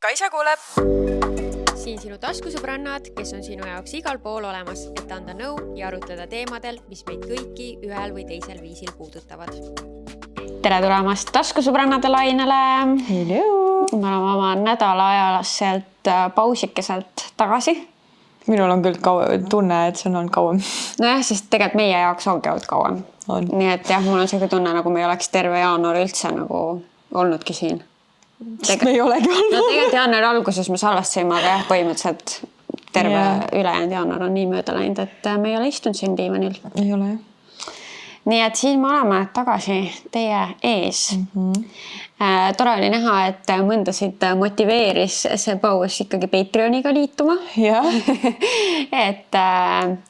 Kaisa kuuleb. Siin sinu taskusõbrannad, kes on sinu jaoks igal pool olemas, et anda nõu ja arutleda teemadel, mis meid kõiki ühel või teisel viisil puudutavad. Tere tulemast taskusõbrannade lainele. Hello. Me oleme oma nädala ajalaselt pausikeselt tagasi. Minul on küll tunne, et see on olnud kauem. Nojah, sest tegelikult meie jaoks ongi olnud kauem. Nii et jah, mul on selline tunne, nagu me ei oleks terve jaanuar üldse nagu olnudki siin. Sest me ei olegi olnud. No tegelikult jaanuari alguses me salvastasime, aga jah, põhimõtteliselt terve ülejäänud jaanuar on nii mööda läinud, et me ei ole istunud siin diivanil. Ei ole. Nii et siin me oleme tagasi teie ees. Tore oli näha, et mõndasid motiveeris see paus ikkagi Patreoniga liituma. Ja. Et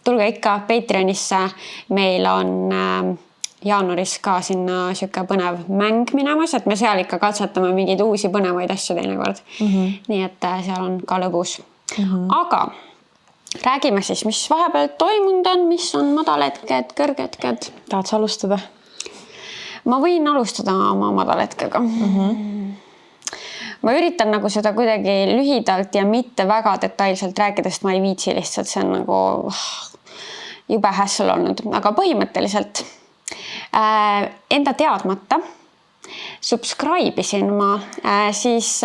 tulge ikka Patreonisse. Meil on jaanuaris ka sinna siuke põnev mäng minemas, et me seal ikka katsetame mingeid uusi põnevaid asju teinekord. Nii et seal on ka lõbus. Aga räägime siis, mis vahepeal toimunud on, mis on madalhetked, kõrghetked. Tahad sa alustada? Ma võin alustada oma madalhetkega. Ma üritan nagu seda kuidagi lühidalt ja mitte väga detailselt rääkida, sest ma ei viitsi lihtsalt, see on nagu jube hässel olnud. Aga põhimõtteliselt enda teadmata subscribe'isin ma siis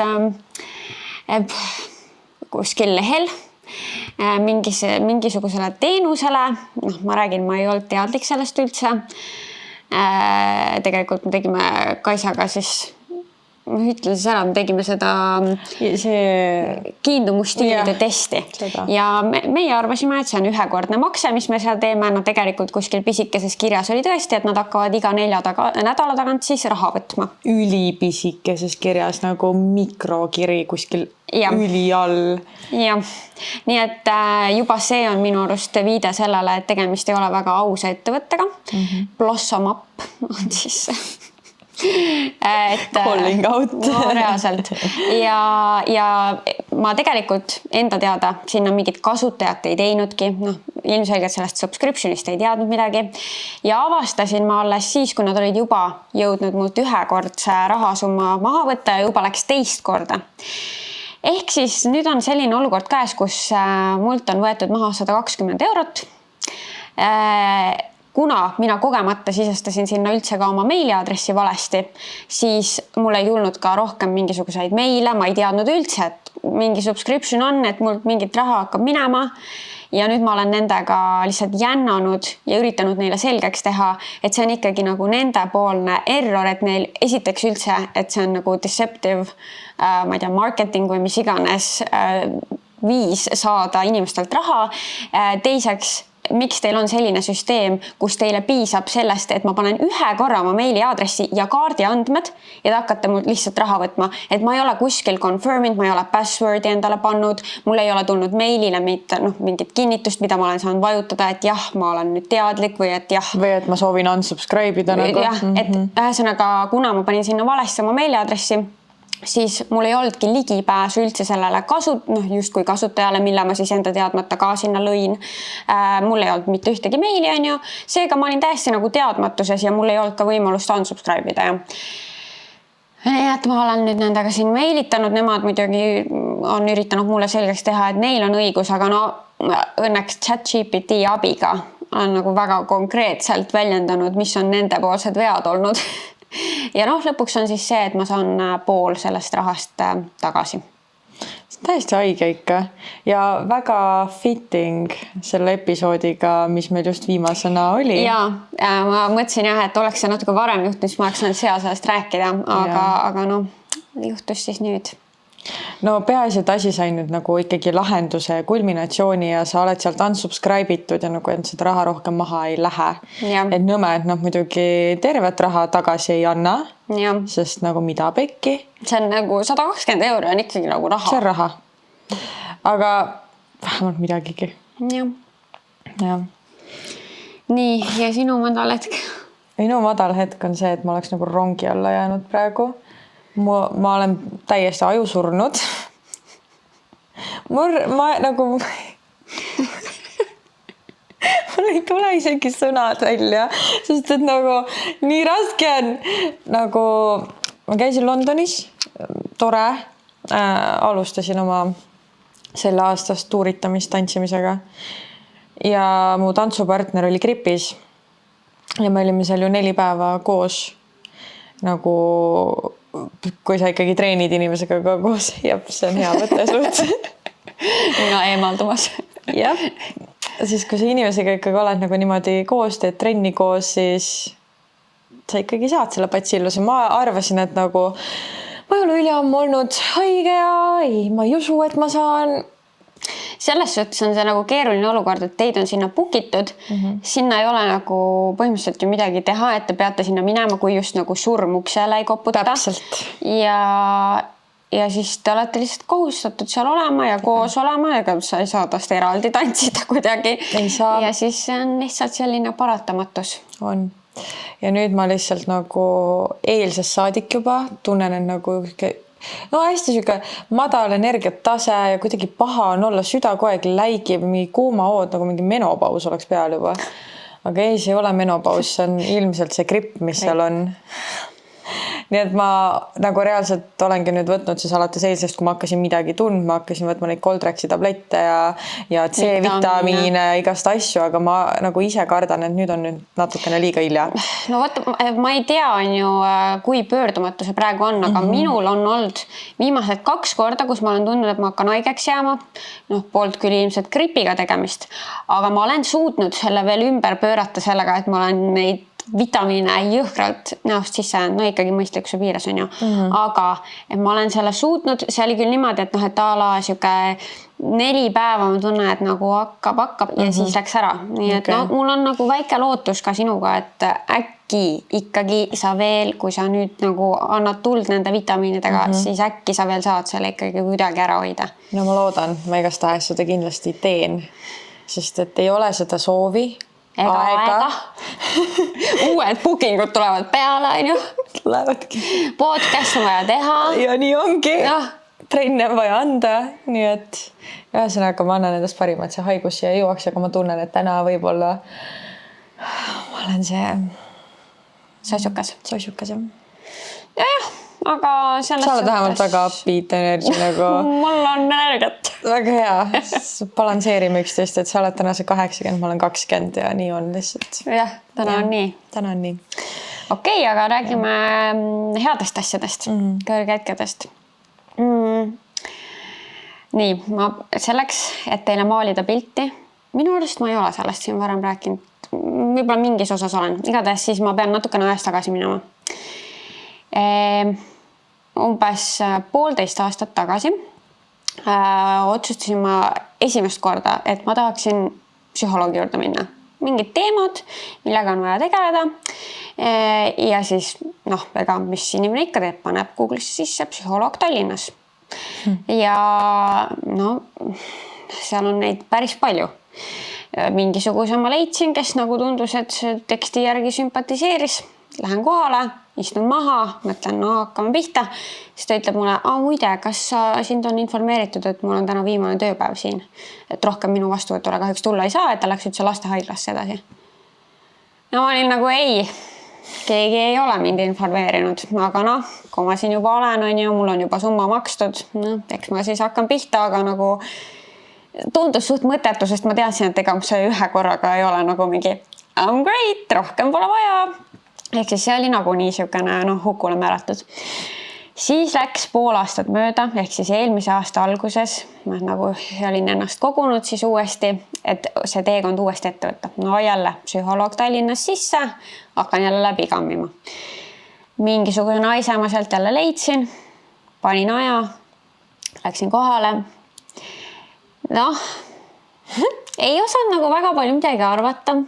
kuskil lehel mingisugusele teenusele. Ma räägin, ma ei olnud teadlik sellest üldse. Tegelikult me tegime Kaisaga siis, ütlen siis ära, me tegime seda kiindumustiilide testi. Ja meie arvasime, et see on ühekordne makse, mis me seal teeme. No tegelikult kuskil pisikeses kirjas oli tõesti, et nad hakkavad iga 4 nädala tagant siis raha võtma. Ülipisikeses kirjas nagu mikrokiri kuskil üli all. Ja. Nii et juba see on minu arust viide sellele, et tegemist ei ole väga ausa ettevõttega. Blossom Up on siis calling out. No, reaalselt. Ja ma tegelikult enda teada sinna mingit kasutajat ei teinudki. Ilmselgelt sellest subscriptionist ei teadnud midagi. Ja avastasin ma alles siis, kui nad olid juba jõudnud mult ühekordse rahasumma maha võtta ja juba läks 2 korda. Ehk siis nüüd on selline olukord käes, kus mult on võetud maha 120 eurot. Kuna mina kogemata sisestasin sinna üldse ka oma meiliadressi valesti, siis mul ei tulnud ka rohkem mingisuguseid meile. Ma ei teadnud üldse, et mingi subscription on, et mult mingit raha hakkab minema. Ja nüüd ma olen nendega lihtsalt jännanud ja üritanud neile selgeks teha, et see on ikkagi nagu nende poolne error, et neil esiteks üldse, et see on nagu deceptive ma ei tea, marketing või mis iganes viis saada inimestelt raha. Teiseks, miks teil on selline süsteem, kus teile piisab sellest, et ma panen ühe korra oma meiliaadressi ja kaardi andmed ja te hakkate mul lihtsalt raha võtma. Et ma ei ole kuskil confirmid, ma ei ole passwordi endale pannud, mul ei ole tulnud meilile mingit kinnitust, mida ma olen saanud vajutada, et jah, ma olen nüüd teadlik või et jah. Või et ma soovin unsubscribe ida nagu. Jah, et ühesõnaga, kuna ma panin sinna valesti oma meiliaadressi, siis mul ei olnudki ligipääsu üldse sellele justkui kasutajale, mille ma siis enda teadmata ka sinna lõin. Mul ei olnud mitte ühtegi meili, on ju. Seega ma olin täiesti nagu teadmatuses ja mul ei olnud ka võimalust unsubscribe ida. Nii et ma olen nüüd nendega siin meilitanud. Nemad muidugi on üritanud mulle selgeks teha, et neil on õigus, aga õnneks ChatGPT abiga on nagu väga konkreetselt väljendanud, mis on nende poolsed vead olnud. Ja lõpuks on siis see, et ma saan pool sellest rahast tagasi. See on täiesti haige ikka ja väga fitting selle episoodiga, mis meil just viimasena oli. Ja ma mõtlesin jah, et oleks see natuke varem juhtunud, siis ma oleks saanud sellest rääkida, aga juhtus siis nüüd. No peaasi, et asi sai nüüd nagu ikkagi lahenduse kulminatsiooni ja sa oled sealt unsubscribe itud ja nagu et seda raha rohkem maha ei lähe. Et nõme, et muidugi tervet raha tagasi ei anna, sest nagu mida pekki. See on nagu 120 euro on ikkagi nagu raha. See on raha. Aga vähemalt midagigi. Ja. Nii, ja sinu madalhetk? Minu madalhetk on see, et ma oleks nagu rongi alla jäänud praegu. Ma olen täiesti ajusurnud. Ma nagu mul ei tule isegi sõnad välja, sest et nagu nii raske on. Nagu ma käisin Londonis, tore, alustasin oma selle aastast tuuritamist tantsimisega ja mu tantsupartner oli gripis ja me olime seal ju 4 päeva koos nagu kui sa ikkagi treenid inimesega ka koos, see on hea mõte suht. No eemaldumas. Jah, siis kui sa inimesega ikkagi oled nagu niimoodi koos, teed trenni koos, siis sa ikkagi saad selle batsilluse. Ma arvasin, et nagu ma ei ole üliammu olnud haige ja ma ei usu, et ma saan. Selles suhtes on see nagu keeruline olukord, et teid on sinna book'itud, sinna ei ole nagu põhimõtteliselt ju midagi teha, et te peate sinna minema, kui just nagu surm uksele ei koputa. Täpselt. Ja siis te olete lihtsalt kohustatud seal olema ja koos olema, ega sa ei saa tast eraldi tantsida kuidagi. Ei saa. Ja siis on lihtsalt selline paratamatus. On. Ja nüüd ma lihtsalt nagu eilsest saadik juba tunnen, et nagu no hästi siuke madal energiatase ja kuidagi paha on olla, süda kogu aeg läigib, mingi kuuma hood, nagu mingi menopaus oleks peal juba. Aga ei, see ei ole menopaus, see on ilmselt see gripp, mis seal on. Nii et ma nagu reaalselt olengi nüüd võtnud siis alates eilsest, kui ma hakkasin midagi tundma, hakkasin võtma neid Coldraxi tablette ja C-vitamiine, igast asju, aga ma nagu ise kardan, et nüüd on nüüd natukene liiga hilja. No võt, ma ei tea, on ju, kui pöördumatu see praegu on, aga minul on olnud viimased 2 korda, kus ma olen tundnud, et ma hakkan haigeks jääma. Poolt küll ilmselt gripiga tegemist, aga ma olen suutnud selle veel ümber pöörata sellega, et ma olen neid vitamiine jõhkralt näost sisse, no ikkagi mõistlikkuse piires on ju, aga et ma olen selle suutnud, see oli küll niimoodi, et et a la siuke 4 päeva ma tunnen, et nagu hakkab ja siis läks ära. Nii et no, mul on nagu väike lootus ka sinuga, et äkki ikkagi sa veel, kui sa nüüd nagu annad tuld nende vitamiinidega, siis äkki sa veel saad selle ikkagi kuidagi ära hoida. No ma loodan, ma igastahes seda kindlasti teen, sest et ei ole seda soovi. Ega aega. Uued bookingud tulevad peale, on ju. Lähevadki. Podcast on vaja teha. Ja nii ongi. Ja. Trenne on vaja anda. Nii et ühesõnaga ma annan endast parima, et see haigus siia jõuaks, aga ma tunnen, et täna võib-olla ma olen see sossukas. Jah, aga selles sa oled vähemalt väga upbeat energy nagu. Mul on energiat. Väga hea. Balanseerime üksteist, et sa oled täna see 80, ma olen 20 ja nii on lihtsalt. Jah, täna on nii. Täna on nii. Okei, aga räägime headest asjadest, kõrgetkedest. Nii, ma selleks, et teile maalida pilti, minu arust ma ei ole sellest siin varem rääkinud. Võib-olla mingis osas olen. Igatahes siis ma pean natukene ajast tagasi minema. Umbes 1,5 aastat tagasi otsustasin ma esimest korda, et ma tahaksin psühholoogi juurde minna. Mingid teemad, millega on vaja tegeleda. Ja siis, ega mis inimene ikka teeb, paneb Google'isse sisse psühholoog Tallinnas. Ja seal on neid päris palju. Mingisuguse ma leidsin, kes nagu tundus, et see teksti järgi sümpatiseeris. Lähen kohale, istun maha, mõtlen, hakkame pihta. Siis ta ütleb mulle, muide, kas sind on informeeritud, et mul on täna viimane tööpäev siin. Et rohkem minu vastuvõtule kahjuks tulla ei saa, et ta läks üldse lastehaiglasse edasi. Ja ma olin nagu ei, keegi ei ole mind informeerinud. Aga kui ma siin juba olen, on ju, mul on juba summa makstud. Eks ma siis hakkan pihta, aga nagu tundus suht mõttetu, sest ma teadsin, et ega see ühe korraga ei ole nagu mingi I'm great, rohkem pole vaja. Ehk siis see oli nagu nii siukene hukule määratud. Siis läks 1,5 aastat mööda, ehk siis eelmise aasta alguses ma nagu olin ennast kogunud siis uuesti, et see teekond uuesti ette võtta. No jälle psühholoog Tallinnas sisse, hakkan jälle läbi kammima. Mingisuguse naise ma sealt jälle leidsin, panin aja, läksin kohale. Ei osanud nagu väga palju midagi arvata.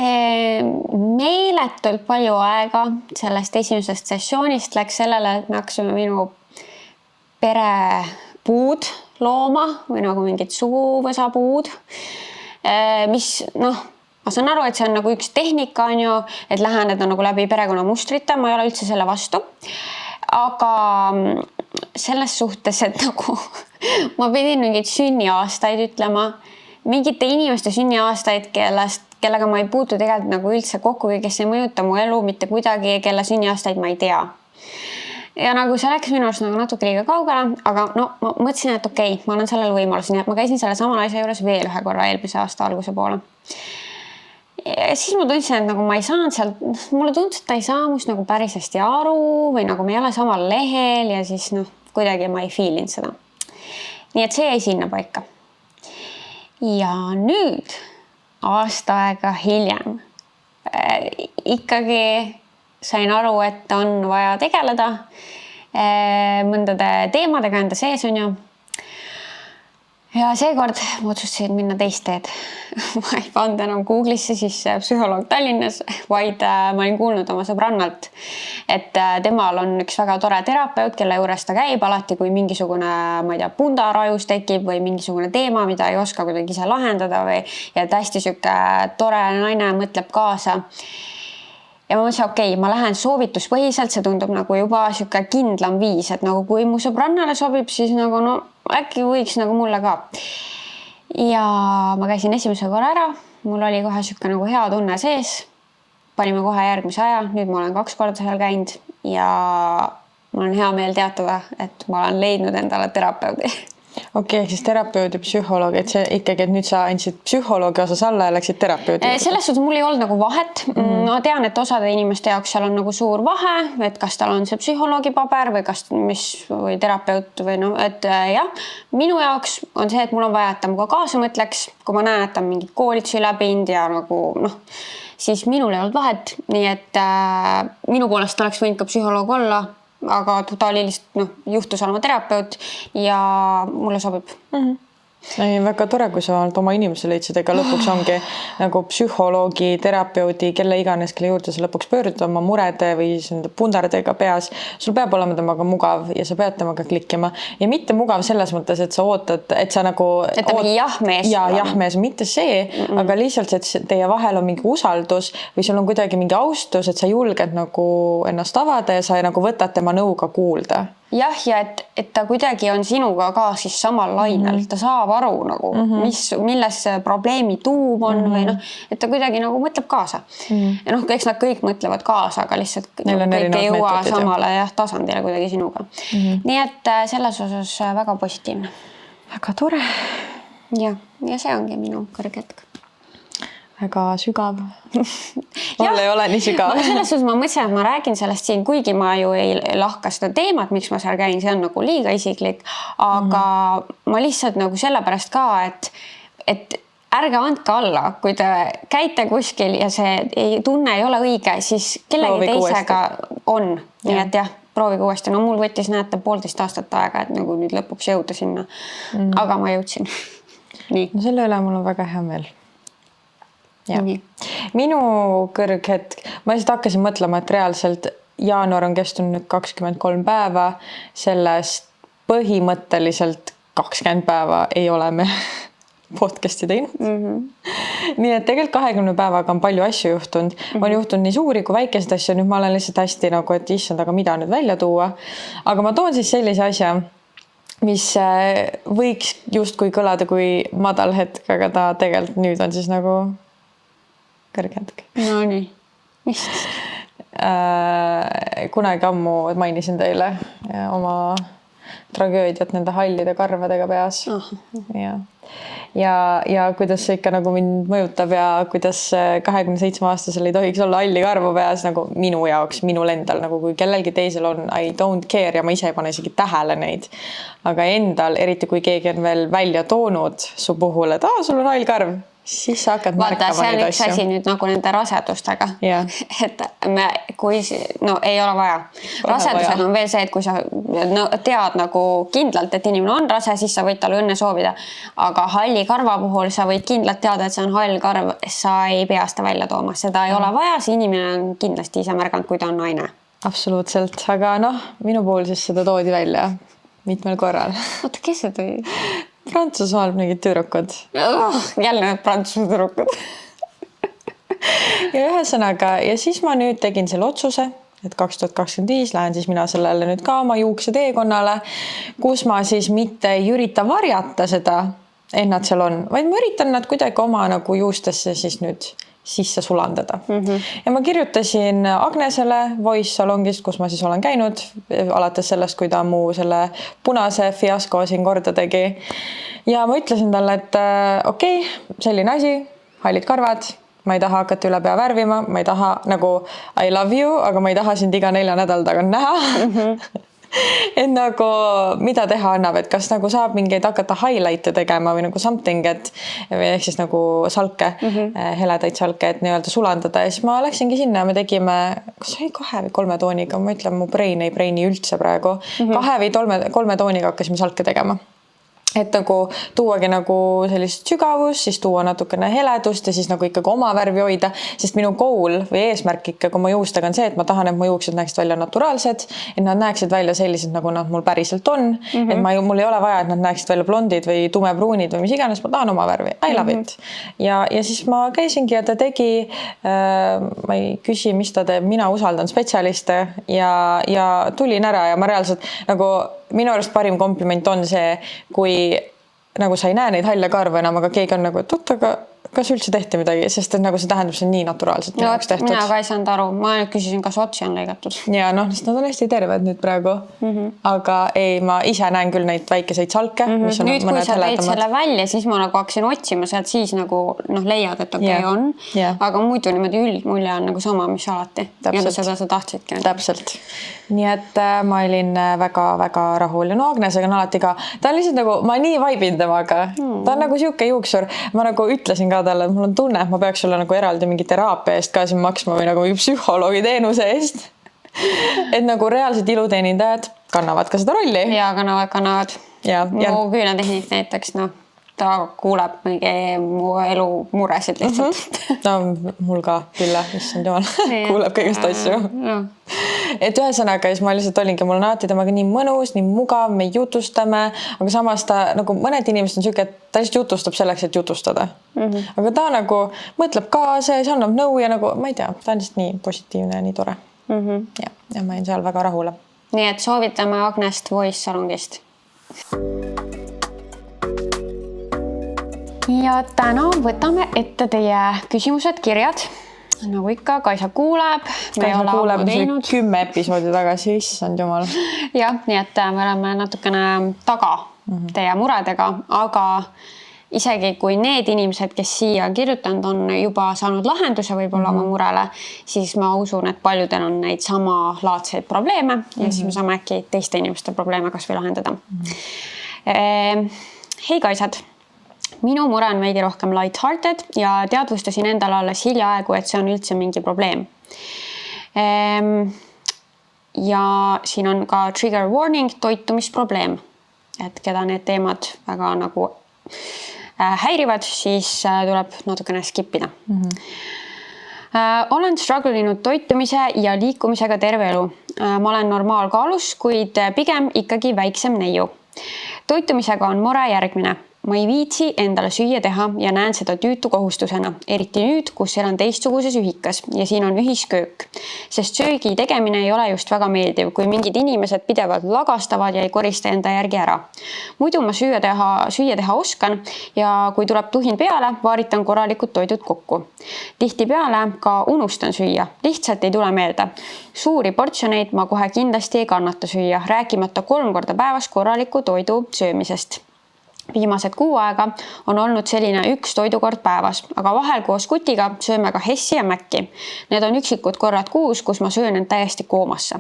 Meeletult palju aega sellest esimesest sessioonist läks sellele, et me hakkasime minu perepuud looma või nagu mingid suguvõsapuud, mis ma saan aru, et see on nagu üks tehnika, on ju, et läheneda nagu läbi perekonna mustrite, ma ei ole üldse selle vastu. Aga selles suhtes, et nagu ma pidin mingid sünniaastaid ütlema, mingite inimeste sünniaastaid, kellega ma ei puutu tegelikult nagu üldse kokku, kes ei mõjuta mu elu mitte kuidagi, kelle sünniaastaid ma ei tea. ja nagu see läks minu arust nagu natuke liiga kaugele, aga no ma mõtlesin, et okei, ma olen sellel võimalus, nii et ma käisin selle sama naise juures veel ühe korra eelmise aasta alguse poole. Ja siis ma tundsin, et nagu ma ei saanud sealt, mulle tundus, et ta ei saa must nagu päris hästi aru või nagu me ei ole samal lehel ja siis noh, kuidagi ma ei feelinud seda. Nii et see jäi sinna paika. Ja nüüd aasta aega hiljem ikkagi sain aru, et on vaja tegeleda mõndade teemadega enda sees on ju. Ja seekord ma otsustasin minna teist teed. Ma ei pannud enam Google'isse sisse psühholoog Tallinnas, vaid ma olin kuulnud oma sõbrannalt, et temal on üks väga tore terapeut, kelle juures ta käib alati, kui mingisugune, ma ei tea, pundarajus tekib või mingisugune teema, mida ei oska kuidagi ise lahendada või ja et hästi siuke tore naine mõtleb kaasa. Ja ma mõtlesin, okei, ma lähen soovituspõhiselt, see tundub nagu juba siuke kindlam viis, et nagu kui mu sõbrannale sobib, siis nagu no äkki võiks nagu mulle ka. Ja ma käisin esimese korra ära, mul oli kohe siuke nagu hea tunne sees, panime kohe järgmise aja, nüüd ma olen 2 korda seal käinud ja mul on hea meel teatada, et ma olen leidnud endale terapeudi. Okei, siis terapeudi, psühholoog, et see ikkagi, et nüüd sa andsid psühholoogi osas alla ja läksid terapeudi. Selles suhtes mul ei olnud nagu vahet. Ma tean, et osade inimeste jaoks seal on nagu suur vahe, et kas tal on see psühholoogi paber või kas või terapeut või no, et jah, minu jaoks on see, et mul on vaja, et ta muga kaasa mõtleks, kui ma näen, et ta on mingid koolitusi läbinud ja nagu noh, siis minul ei olnud vahet. Nii et minu poolest oleks võinud ka psühholoog olla, aga ta oli lihtsalt juhtus olema terapeut ja mulle sobib. Ei, väga tore, kui sa oma inimese leidsid, ega lõpuks ongi nagu psühholoogi, terapeudi, kelle iganes, kelle juurde sa lõpuks pöördud oma murede või pundardega peas. Sul peab olema temaga mugav ja sa pead temaga klikkima. Ja mitte mugav selles mõttes, et sa ootad, et sa nagu... Et ta mingi jahmees. Ja jahmees, mitte see, aga lihtsalt, et teie vahel on mingi usaldus või sul on kuidagi mingi austus, et sa julged nagu ennast avada ja sa nagu võtad tema nõuga kuulda. Jah, ja et ta kuidagi on sinuga ka siis samal lainel. Ta saab aru nagu, milles probleemi tuum on või noh, et ta kuidagi nagu mõtleb kaasa. Ja noh, eks nad kõik mõtlevad kaasa, aga lihtsalt kõik ei jõua samale tasandile kuidagi sinuga. Nii et selles osas väga positiivne. Väga tore. Ja see ongi minu kõrgetk. Väga sügav. Mul ei ole nii sügav. Selles suhtes ma mõtlesin, et ma räägin sellest siin, kuigi ma ju ei lahka seda teemat, miks ma seal käin, see on nagu liiga isiklik, aga ma lihtsalt nagu sellepärast ka, et ärge andke alla, kui te käite kuskil ja see tunne ei ole õige, siis kellegi teisega on. Nii et jah, proovige uuesti. No mul võttis näete 1,5 aastat aega, et nagu nüüd lõpuks jõuda sinna. Aga ma jõudsin. Nii. No selle üle mul on väga hea meel. Ja. Minu kõrghetk, ma lihtsalt hakkasin mõtlema, et reaalselt jaanuar on kestunud nüüd 23 päeva, sellest põhimõtteliselt 20 päeva ei ole me podcasti teinud. Nii et tegelikult 20 päevaga on palju asju juhtunud. On juhtunud nii suuri kui väikesed asju, nüüd ma olen lihtsalt hästi nagu, et issand, aga mida nüüd välja tuua. Aga ma toon siis sellise asja, mis võiks just kui kõlada kui madal hetk, aga ta tegelikult nüüd on siis nagu kõrghetk. No nii, mis? Kunagi ammu mainisin teile oma tragöödiat nende hallide karvadega peas. Ja kuidas see ikka nagu mind mõjutab ja kuidas 27-aastasel ei tohiks olla halli karvu peas nagu minu jaoks, minul endal, nagu kui kellelgi teisel on, I don't care ja ma ise ei pane isegi tähele neid. Aga endal, eriti kui keegi on veel välja toonud su puhul, et sul on hall karv, siis sa hakkad märkama neid asju. See on üks asi nüüd nagu nende rasedustega. Et kui ei ole vaja. Rasedusega on veel see, et kui sa tead nagu kindlalt, et inimene on rase, siis sa võid talle õnne soovida. Aga halli karva puhul sa võid kindlalt teada, et see on hall karv, sa ei pea seda välja tooma. Seda ei ole vaja, see inimene on kindlasti ise märganud, kui ta on naine. Absoluutselt, aga minu puhul siis seda toodi välja mitmel korral. Oota, kes see tõi? Prantsusmaal mingid tüdrukud. Jälle need Prantsuse tüdrukud. Ja ühesõnaga, ja siis ma nüüd tegin selle otsuse, et 2025 lähen siis mina sellele nüüd ka oma juukse teekonnale, kus ma siis mitte ei ürita varjata seda, et nad seal on, vaid ma üritan nad kuidagi oma nagu juustesse siis nüüd sisse sulandada. Ja ma kirjutasin Agnesele Voice salongist, kus ma siis olen käinud alates sellest, kui ta mu selle punase fiasko siin korda tegi. Ja ma ütlesin talle, et okei, selline asi, hallid karvad, ma ei taha hakata üle pea värvima, ma ei taha nagu I love you, aga ma ei taha sind iga 4 nädala tagant näha. Et nagu mida teha annab, et kas nagu saab mingeid hakata highlight'e tegema või nagu something, et ehk siis nagu salke, heledaid salke, et nii-öelda sulandada. Ja siis ma läksingi sinna ja me tegime, kas oli 2 või 3 tooniga, ma ütlen, mu brain ei braini üldse praegu. 2 või 3 tooniga hakkasime salke tegema. Et nagu tuuagi nagu sellist sügavust, siis tuua natukene heledust ja siis nagu ikkagi oma värvi hoida, sest minu goal või eesmärk ikkagi oma juustega on see, et ma tahan, et mu juuksed näeksid välja naturaalsed, et nad näeksid välja sellised, nagu nad mul päriselt on, et mul ei ole vaja, et nad näeksid välja blondid või tumepruunid või mis iganes, ma tahan oma värvi, I love it. Ja siis ma käisingi ja ta tegi, ma ei küsi, mis ta teeb, mina usaldan spetsialiste ja tulin ära ja ma reaalselt nagu minu arust parim kompliment on see, kui nagu sa ei näe neid halle karve enam, aga keegi on nagu, et oot, aga kas üldse tehti midagi, sest et nagu see tähendab, see on nii naturaalselt minu jaoks tehtud. Mina ka ei saanud aru, ma küsisin, kas otsi on lõigatud. Ja sest nad on hästi terved nüüd praegu, aga ei, ma ise näen küll neid väikeseid salke, mis on nüüd, kui sa teid selle välja, siis ma nagu hakkasin otsima sealt, siis nagu leiad, et okei on, aga muidu niimoodi üldmulje on nagu sama, mis alati. Ja seda sa tahtsidki. Täpselt. Nii et ma olin väga-väga rahul ja Agnesega on alati ka, ta on lihtsalt nagu, ma nii vaibin temaga, ta on nagu siuke juuksur, ma nagu ütlesin ka talle, et mul on tunne, et ma peaks olla nagu eraldi mingi teraapia eest ka siin maksma või nagu psühholoogi teenuse eest. Et nagu reaalsed iluteenindajad kannavad ka seda rolli. Ja kannavad. Mu küünetehnik näiteks, ta kuuleb mingi mu elu muresid lihtsalt. No mul ka küll, issand jumal, kuuleb kõigest asju. Et ühesõnaga, siis ma lihtsalt olingi, mul on alati temaga nii mõnus, nii mugav, me jutustame, aga samas ta nagu mõned inimesed on siuke, et ta lihtsalt jutustab selleks, et jutustada. Aga ta nagu mõtleb kaasa ja see annab nõu ja nagu, ma ei tea, ta on lihtsalt nii positiivne ja nii tore. Ja ma olin seal väga rahule. Nii et soovitame Agnest Voice salongist. Ja täna võtame ette teie küsimused, kirjad. Nagu ikka, Kaisa kuuleb. Kaisa kuuleb 10 episoodi tagasi, issand jumal. Ja, nii et me oleme natukene taga teie muredega, aga isegi kui need inimesed, kes siia kirjutanud on juba saanud lahenduse võib-olla oma murele, siis ma usun, et paljudel on neid sama laadseid probleeme ja siis me saame äkki teiste inimeste probleeme kas või lahendada. Hei Kaisad! Minu mure on veidi rohkem light-hearted ja teadvustasin endale alles hiljaaegu, et see on üldse mingi probleem. Ja siin on ka trigger warning, toitumisprobleem. Et keda need teemad väga nagu häirivad, siis tuleb natukene skippida. Olen struggle'inud toitumise ja liikumisega terve elu. Ma olen normaalkaalus, kuid pigem ikkagi väiksem neiu. Toitumisega on mure järgmine. Ma ei viitsi endale süüa teha ja näen seda tüütu kohustusena, eriti nüüd, kus elan teistsuguses ühikas ja siin on ühisköök. Sest söögi tegemine ei ole just väga meeldiv, kui mingid inimesed pidevalt lagastavad ja ei korista enda järgi ära. Muidu ma süüa teha oskan ja kui tuleb tuhin peale, vaaritan korralikud toidud kokku. Tihtipeale ka unustan süüa, lihtsalt ei tule meelde. Suuri portsjoneid ma kohe kindlasti ei kannata süüa, rääkimata 3 korda päevas korraliku toidu söömisest. Viimased 6 aega on olnud selline 1 toidukord päevas, aga vahel koos kutiga sööme ka hessi ja mäkki. Need on üksikud korrad kuus, kus ma söön end täiesti koomasse.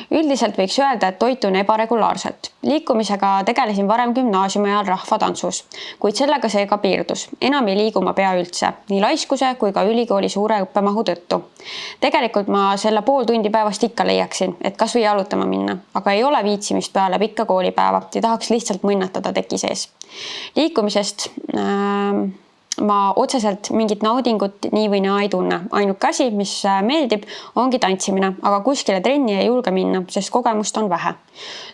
Üldiselt võiks öelda, et toitun ebaregulaarselt. Liikumisega tegelesin varem gümnaasiumi ajal rahvatantsus, kuid sellega see ka piirdus. Enam ei liigu ma pea üldse, nii laiskuse kui ka ülikooli suure õppemahu tõttu. Tegelikult ma selle pool tundi päevast ikka leiaksin, et kas või jalutama minna, aga ei ole viitsimist peale pikka koolipäeva ja tahaks lihtsalt mõnnatada teki sees. Liikumisest ma otseselt mingit naudingut nii või naa ei tunne. Ainuke asi, mis meeldib, ongi tantsimine, aga kuskile trenni ei julge minna, sest kogemust on vähe.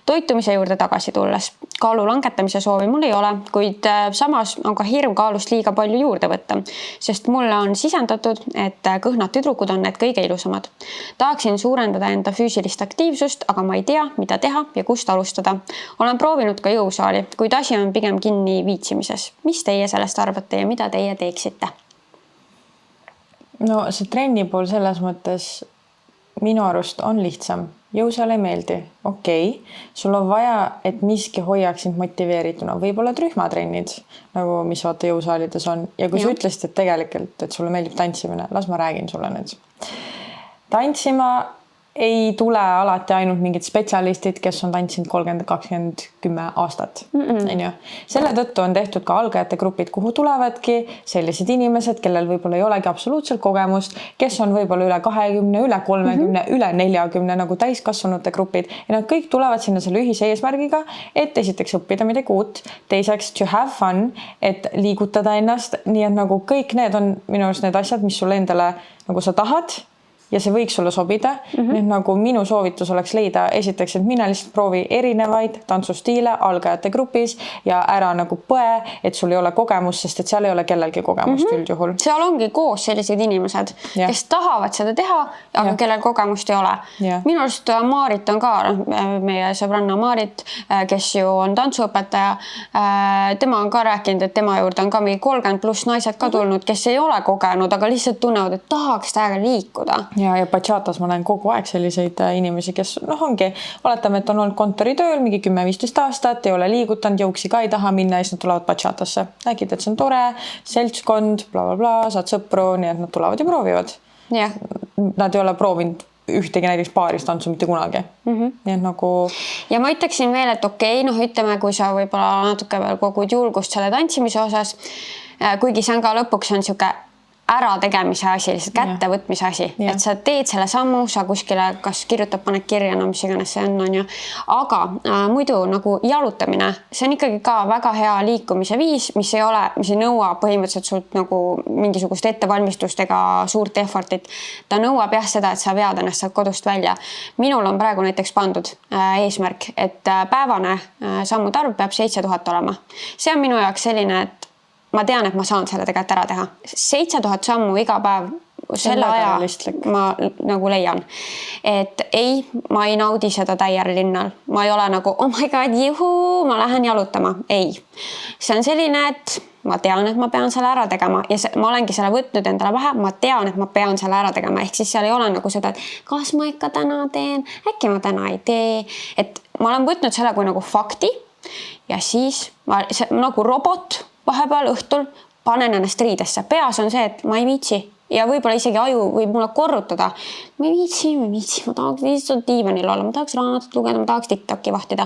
Toitumise juurde tagasi tulles. Kaalu langetamise soovi mul ei ole, kuid samas on ka hirm kaalust liiga palju juurde võtta, sest mulle on sisendatud, et kõhnad tüdrukud on need kõige ilusamad. Tahaksin suurendada enda füüsilist aktiivsust, aga ma ei tea, mida teha ja kust alustada. Olen proovinud ka jõusaali, kuid asi on pigem kinni viitsimises. Mis teie sellest arvate ja mida teie teeksite? no see trenni pool selles mõttes minu arust on lihtsam. Jõusaal ei meeldi. Okei. Sul on vaja, et miski hoiaks sind motiveerituna. Võib-olla rühmatrennid, nagu mis vaata jõusaalides on. Ja kui sa ütlesid, et tegelikult, et sulle meeldib tantsimine, las ma räägin sulle nüüd. Tantsima ei tule alati ainult mingid spetsialistid, kes on tantsinud 30, 20, 10 aastat. Selle tõttu on tehtud ka algajate grupid, kuhu tulevadki sellised inimesed, kellel võib-olla ei olegi absoluutselt kogemust, kes on võib-olla üle 20, üle 30, üle 40 nagu täiskasvanute grupid. Ja nad kõik tulevad sinna selle ühise eesmärgiga, et esiteks õppida midagi uut, teiseks to have fun, et liigutada ennast. Nii et nagu kõik need on minu arust need asjad, mis sulle endale nagu sa tahad, ja see võiks sulle sobida. Nüüd nagu minu soovitus oleks leida esiteks, et mine lihtsalt proovi erinevaid tantsustiile algajate grupis ja ära nagu põe, et sul ei ole kogemust, sest et seal ei ole kellelgi kogemust üldjuhul. Seal ongi koos sellised inimesed, kes tahavad seda teha, aga kellel kogemust ei ole. Minu arust Maarit on ka, meie sõbranna Maarit, kes ju on tantsuõpetaja. Tema on ka rääkinud, et tema juurde on ka mingi 30+ naised ka tulnud, kes ei ole kogenud, aga lihtsalt tunnevad, et tahaks täiega liikuda. Ja bachatas ma näen kogu aeg selliseid inimesi, kes ongi, oletame, et on olnud kontoritööl mingi 10-15 aastat, ei ole liigutanud, jõuksi ka ei taha minna ja siis nad tulevad bachatasse. Nägid, et see on tore, seltskond, bla, saad sõpru, nii et nad tulevad ja proovivad. Nad ei ole proovinud ühtegi näiteks paaris tantsu mitte kunagi. Nii et nagu... Ja ma ütleksin veel, et okei, ütleme, kui sa võib-olla natuke veel kogud julgust selle tantsimise osas, kuigi see on ka lõpuks on siuke ära tegemise asi, lihtsalt kätte võtmise asi, et sa teed selle sammu, sa kuskile kas kirjutab, paned kirja, mis iganes see on ju. Aga muidu nagu jalutamine, see on ikkagi ka väga hea liikumise viis, mis ei nõua põhimõtteliselt sult nagu mingisugust ettevalmistust ega suurt effortit. Ta nõuab seda, et sa vead ennast kodust välja. Minul on praegu näiteks pandud eesmärk, et päevane sammude arv peab 7000 olema. See on minu jaoks selline, et ma tean, et ma saan selle tegelikult ära teha. 7000 sammu iga päev, selle aja ma nagu leian. Et ei, ma ei naudi seda täiel linnal. Ma ei ole nagu, oh my god, juhu, ma lähen jalutama. Ei. See on selline, et ma tean, et ma pean selle ära tegema. Ja ma olengi selle võtnud endale pähe, ma tean, et ma pean selle ära tegema. Ehk siis seal ei ole nagu seda, et kas ma ikka täna teen, äkki ma täna ei tee. Et ma olen võtnud selle kui nagu fakti ja siis ma nagu robot vahepeal õhtul panen ennast riidesse. Peas on see, et ma ei viitsi ja võib-olla isegi aju võib mulle korrutada. Ma ei viitsi, ma tahaks lihtsalt diivanil olla, ma tahaks raamatut lugeda, ma tahaks TikToki vahtida.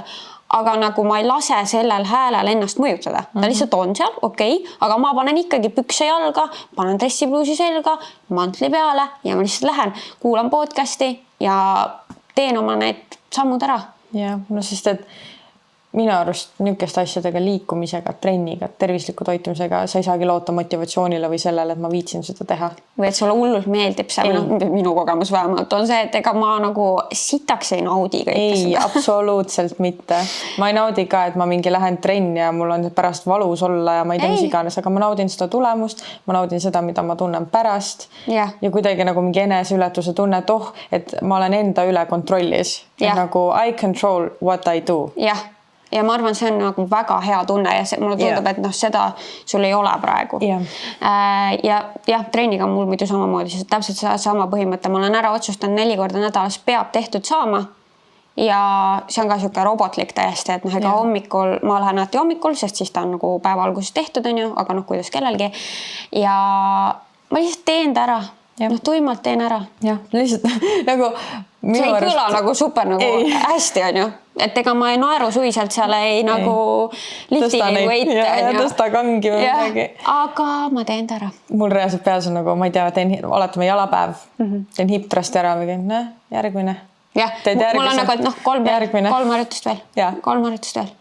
Aga nagu ma ei lase sellel häälel ennast mõjutada. Ta lihtsalt on seal, okei, aga ma panen ikkagi pükse jalga, panen dressipluusi selga, mantli peale ja ma lihtsalt lähen, kuulan podcasti ja teen oma need sammud ära. Ja, no sest et minu arust niukeste asjadega liikumisega, trenniga, tervisliku toitumisega sa ei saagi loota motivatsioonile või sellele, et ma viitsin seda teha. Või et sulle hullult meeldib see, minu kogemus vähemalt on see, et ega ma nagu sitaks ei naudi kõike seda. Ei, absoluutselt mitte. Ma ei naudi ka, et ma mingi lähen trenni ja mul on pärast valus olla ja ma ei tea mis iganes, aga ma naudin seda tulemust, ma naudin seda, mida ma tunnen pärast ja kuidagi nagu mingi eneseületuse tunne, et ma olen enda üle kontrollis. Nagu I control what I do. Jah. Ja ma arvan, see on nagu väga hea tunne ja mulle tundub, et seda sul ei ole praegu. Ja treeniga on mul muidu samamoodi, sest täpselt sama põhimõte. Ma olen ära otsustanud 4 korda nädalas peab tehtud saama ja see on ka siuke robotlik täiesti, et ega hommikul, ma lähen alati hommikul, sest siis ta on nagu päeva alguses tehtud, on ju, aga kuidas kellelgi. Ja ma lihtsalt teen ta ära. Tuimalt teen ära. Jah, lihtsalt nagu see ei kõla nagu super nagu hästi on ju, et ega ma ei naerusuiselt seal ei nagu lifti ei võita. Ja tõsta kangi või midagi. Aga ma teen ta ära. Mul reaalselt peas on nagu, ma ei tea, oletame jalapäev, teen hip-trust ära või järgmine. Jah, mul on nagu, et 3 harjutust veel. 3 harjutust veel.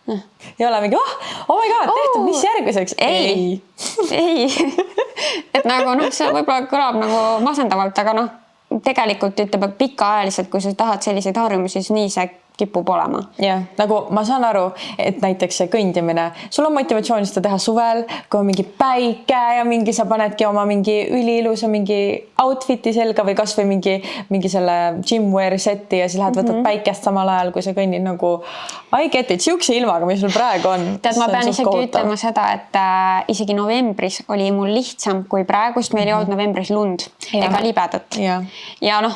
Ei ole mingi, oh my god, tehtud, mis järgmiseks? Ei. Et nagu see võib-olla kõlab nagu masendavalt, aga tegelikult ütleb pikaajaliselt, kui sa tahad selliseid harjumusi, siis nii see kipub olema. Jah, nagu ma saan aru, et näiteks see kõndimine, sul on motivatsioon seda teha suvel, kui on mingi päike ja mingi sa panedki oma mingi üliilusa mingi outfit'i selga või kas või mingi selle gymwear seti ja siis lähed võtad päikest samal ajal, kui sa kõnnid nagu I get it, siukse ilmaga, mis sul praegu on. Tead, ma pean isegi ütlema seda, et isegi novembris oli mul lihtsam, kui praegust meil ei olnud novembris lund ega libedat. Ja noh,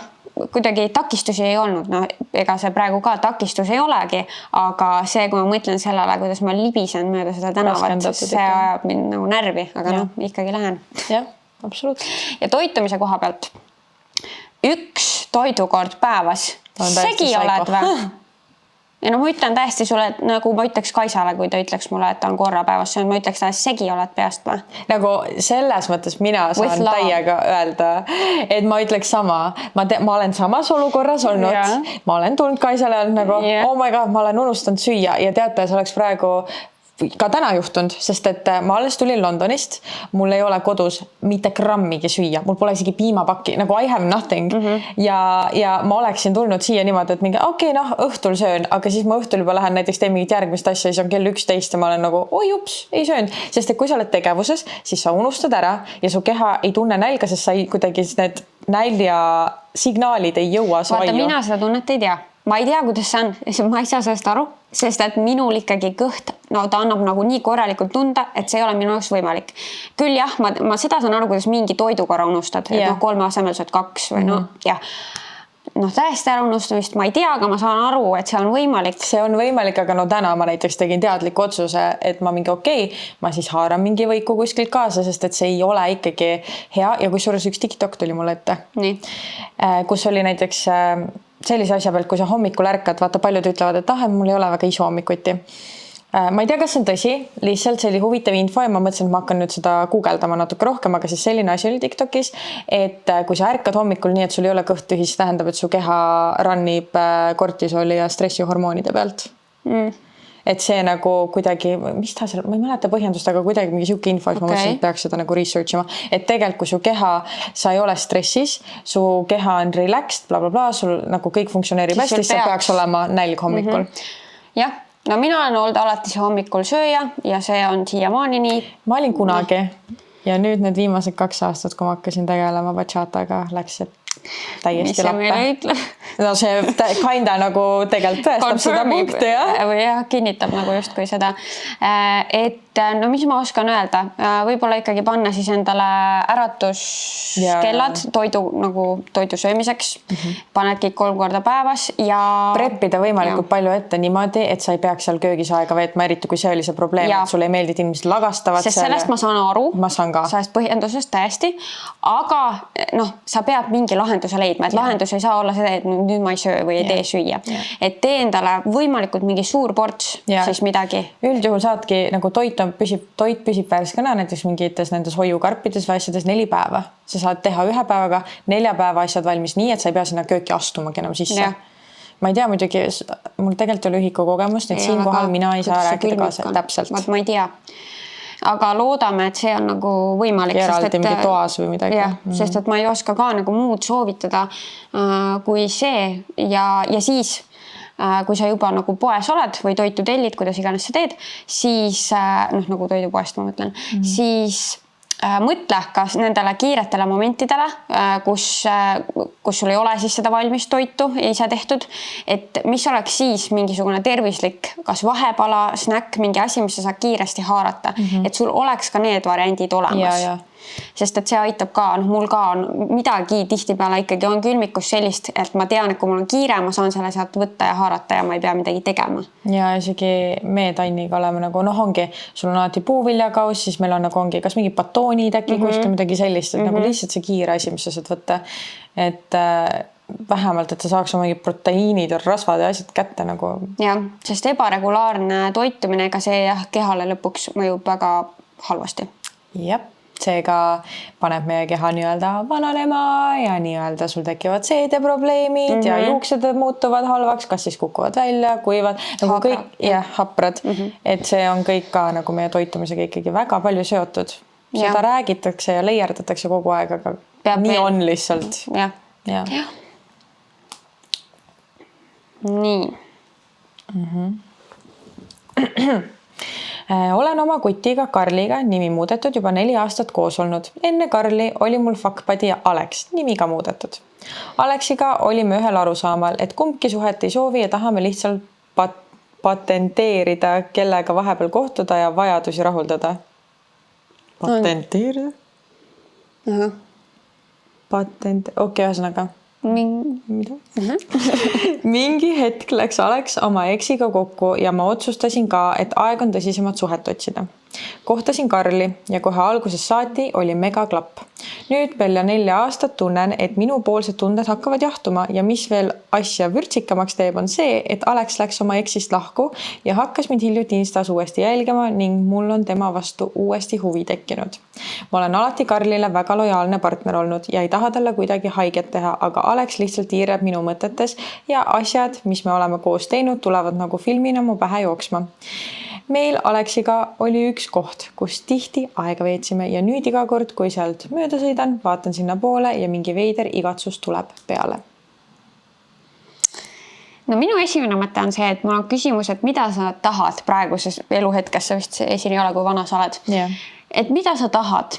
kuidagi takistusi ei olnud, no ega see praegu ka takistus ei olegi, aga see, kui ma mõtlen sellele, kuidas ma libisen mööda seda tänavat, see ajab mind nagu närvi, aga noh, ikkagi lähen. Jah, absoluutselt. Ja toitumise koha pealt 1 toidukord päevas, segi oled või? Ja no ma ütlen täiesti sulle, nagu ma ütleks Kaisale, kui ta ütleks mulle, et ta on korra päevas söönud, ma ütleks täiesti segi oled peast või? Nagu selles mõttes mina saan täiega öelda, et ma ütleks sama. Ma olen samas olukorras olnud, ma olen tulnud Kaisale nagu, oh my god, ma olen unustanud süüa ja teate, see oleks praegu ka täna juhtunud, sest et ma alles tulin Londonist, mul ei ole kodus mitte grammigi süüa, mul pole isegi piimapakki, nagu I have nothing ja ma oleksin tulnud siia niimoodi, et mingi okei, noh, õhtul söön, aga siis ma õhtul juba lähen näiteks teen mingit järgmist asja, siis on kell 11 ja ma olen nagu, oi ups, ei söönud, sest et kui sa oled tegevuses, siis sa unustad ära ja su keha ei tunne nälga, sest sa ei kuidagi need nälja signaalid ei jõua su aiu. Vaata, mina seda tunnet ei tea. Ma ei tea, kuidas see on, ma ei saa sellest aru, sest et minul ikkagi kõht, no ta annab nagu nii korralikult tunda, et see ei ole minu jaoks võimalik. Küll jah, ma seda saan aru, kuidas mingi toidukorra unustad, et 3 asemel saad 2 või noh, täiesti ära unustamist ma ei tea, aga ma saan aru, et see on võimalik. See on võimalik, aga no täna ma näiteks tegin teadliku otsuse, et ma mingi ma siis haaran mingi võiku kuskilt kaasa, sest et see ei ole ikkagi hea ja kusjuures üks TikTok tuli mulle ette. Nii. Kus oli näiteks sellise asja pealt, kui sa hommikul ärkad, vaata paljud ütlevad, et mul ei ole väga isu hommikuti. Ma ei tea, kas see on tõsi, lihtsalt see oli huvitav info ja ma mõtlesin, et ma hakkan nüüd seda guugeldama natuke rohkem, aga siis selline asi oli TikTokis, et kui sa ärkad hommikul nii, et sul ei ole kõht tühi, siis tähendab, et su keha rannib kortisoli ja stressihormoonide pealt. Et see nagu kuidagi, mis ta seal, ma ei mäleta põhjendust, aga kuidagi mingi siuke info, et ma mõtlesin, et peaks seda nagu research ima. Et tegelikult, kui su keha, sa ei ole stressis, su keha on relaxed, blablabla, sul nagu kõik funktsioneerib hästi, sa peaks olema nälg hommikul. Jah, no mina olen olnud alati see hommikul sööja ja see on siiamaani nii. Ma olin kunagi ja nüüd need viimased 2 aastat, kui ma hakkasin tegelema bachataga, läks see täiesti lappe. No see kinda nagu tegelikult tõestab seda punkti, või jah, kinnitab nagu justkui seda. Et no mis ma oskan öelda, võib-olla ikkagi panna siis endale äratuskellad toidu söömiseks, panedki 3 korda päevas ja preppida võimalikult palju ette niimoodi, et sa ei peaks seal köögis aega veetma, eriti kui see oli see probleem, et sulle ei meeldi, et inimesed lagastavad. Sest sellest ma saan aru, ma saan ka. Sellest põhjendusest täiesti, aga noh, sa pead mingi lahenduse leidma, et lahendus ei saa olla see, et nüüd ma ei söö või ei tee süüa. Et tee endale võimalikult mingi suur ports, siis midagi. Üldjuhul saadki nagu toit püsib värskena, näiteks mingites nendes hoiukarpides või asjades 4 päeva. Sa saad teha 1 päevaga 4 päeva asjad valmis nii, et sa ei pea sinna kööki astumagi enam sisse. Ma ei tea muidugi, mul tegelikult oli ühiku kogemust, et siin kohal mina ei saa rääkida kaasa täpselt. Ma ei tea. Aga loodame, et see on nagu võimalik. Eraldi mingi toas või midagi. Sest et ma ei oska ka nagu muud soovitada kui see ja siis kui sa juba nagu poes oled või toitu tellid, kuidas iganes sa teed, siis nagu toidupoest ma mõtlen, siis mõtle kas nendele kiiretele momentidele, kus sul ei ole siis seda valmis toitu ise tehtud, et mis oleks siis mingisugune tervislik, kas vahepala, snäkk, mingi asi, mis sa saad kiiresti haarata, et sul oleks ka need variandid olemas. Sest et see aitab ka, mul ka on midagi tihtipeale ikkagi on külmikus sellist, et ma tean, et kui mul on kiire, ma saan selle sealt võtta ja haarata ja ma ei pea midagi tegema. Ja isegi me Tanniga oleme nagu, ongi, sul on alati puuviljakaus, siis meil on nagu ongi kas mingi batoonid äkki kuskil midagi sellist, et nagu lihtsalt see kiire asi, mis sa saad võtta, et vähemalt, et sa saaks oma mingi proteiinid ja rasvad ja asjad kätte nagu. Jah, sest ebaregulaarne toitumine, ega see kehale lõpuks mõjub väga halvasti. Jep. Seega paneb meie keha nii-öelda vananema ja nii-öelda sul tekivad seedeprobleemid ja juuksed muutuvad halvaks, kas siis kukuvad välja, kuivad, nagu kõik, haprad. Et see on kõik ka nagu meie toitumisega ikkagi väga palju seotud. Seda räägitakse ja leierdatakse kogu aeg, aga nii on lihtsalt. Nii. Olen oma kutiga Karliga, nimi muudetud, juba 4 aastat koos olnud. Enne Karli oli mul fuckbuddy Alex, nimi ka muudetud. Alexiga olime ühel arusaamal, et kumbki suhet ei soovi ja tahame lihtsalt patenteerida, kellega vahepeal kohtuda ja vajadusi rahuldada. Patenteerida? Okei, ühesõnaga. Mingi hetk läks Alex oma eksiga kokku ja ma otsustasin ka, et aeg on tõsisemat suhet otsida. Kohtasin Karli ja kohe alguses saati oli mega klapp. Nüüd peale 4 aastat tunnen, et minupoolsed tunded hakkavad jahtuma ja mis veel asja vürtsikamaks teeb, on see, et Alex läks oma eksist lahku ja hakkas mind hiljuti Instas uuesti jälgima ning mul on tema vastu uuesti huvi tekkinud. Ma olen alati Karlile väga lojaalne partner olnud ja ei taha talle kuidagi haiget teha, aga Alex lihtsalt tiirab minu mõtetes ja asjad, mis me oleme koos teinud, tulevad nagu filmina mu pähe jooksma. Meil Alexiga oli üks koht, kus tihti aega veetsime ja nüüd iga kord, kui sealt mööda sõidan, vaatan sinna poole ja mingi veider igatsus tuleb peale. No minu esimene mõte on see, et mul on küsimus, et mida sa tahad praeguses eluhetkes, sa vist esin ei ole, kui vana sa oled. Yeah. Et mida sa tahad,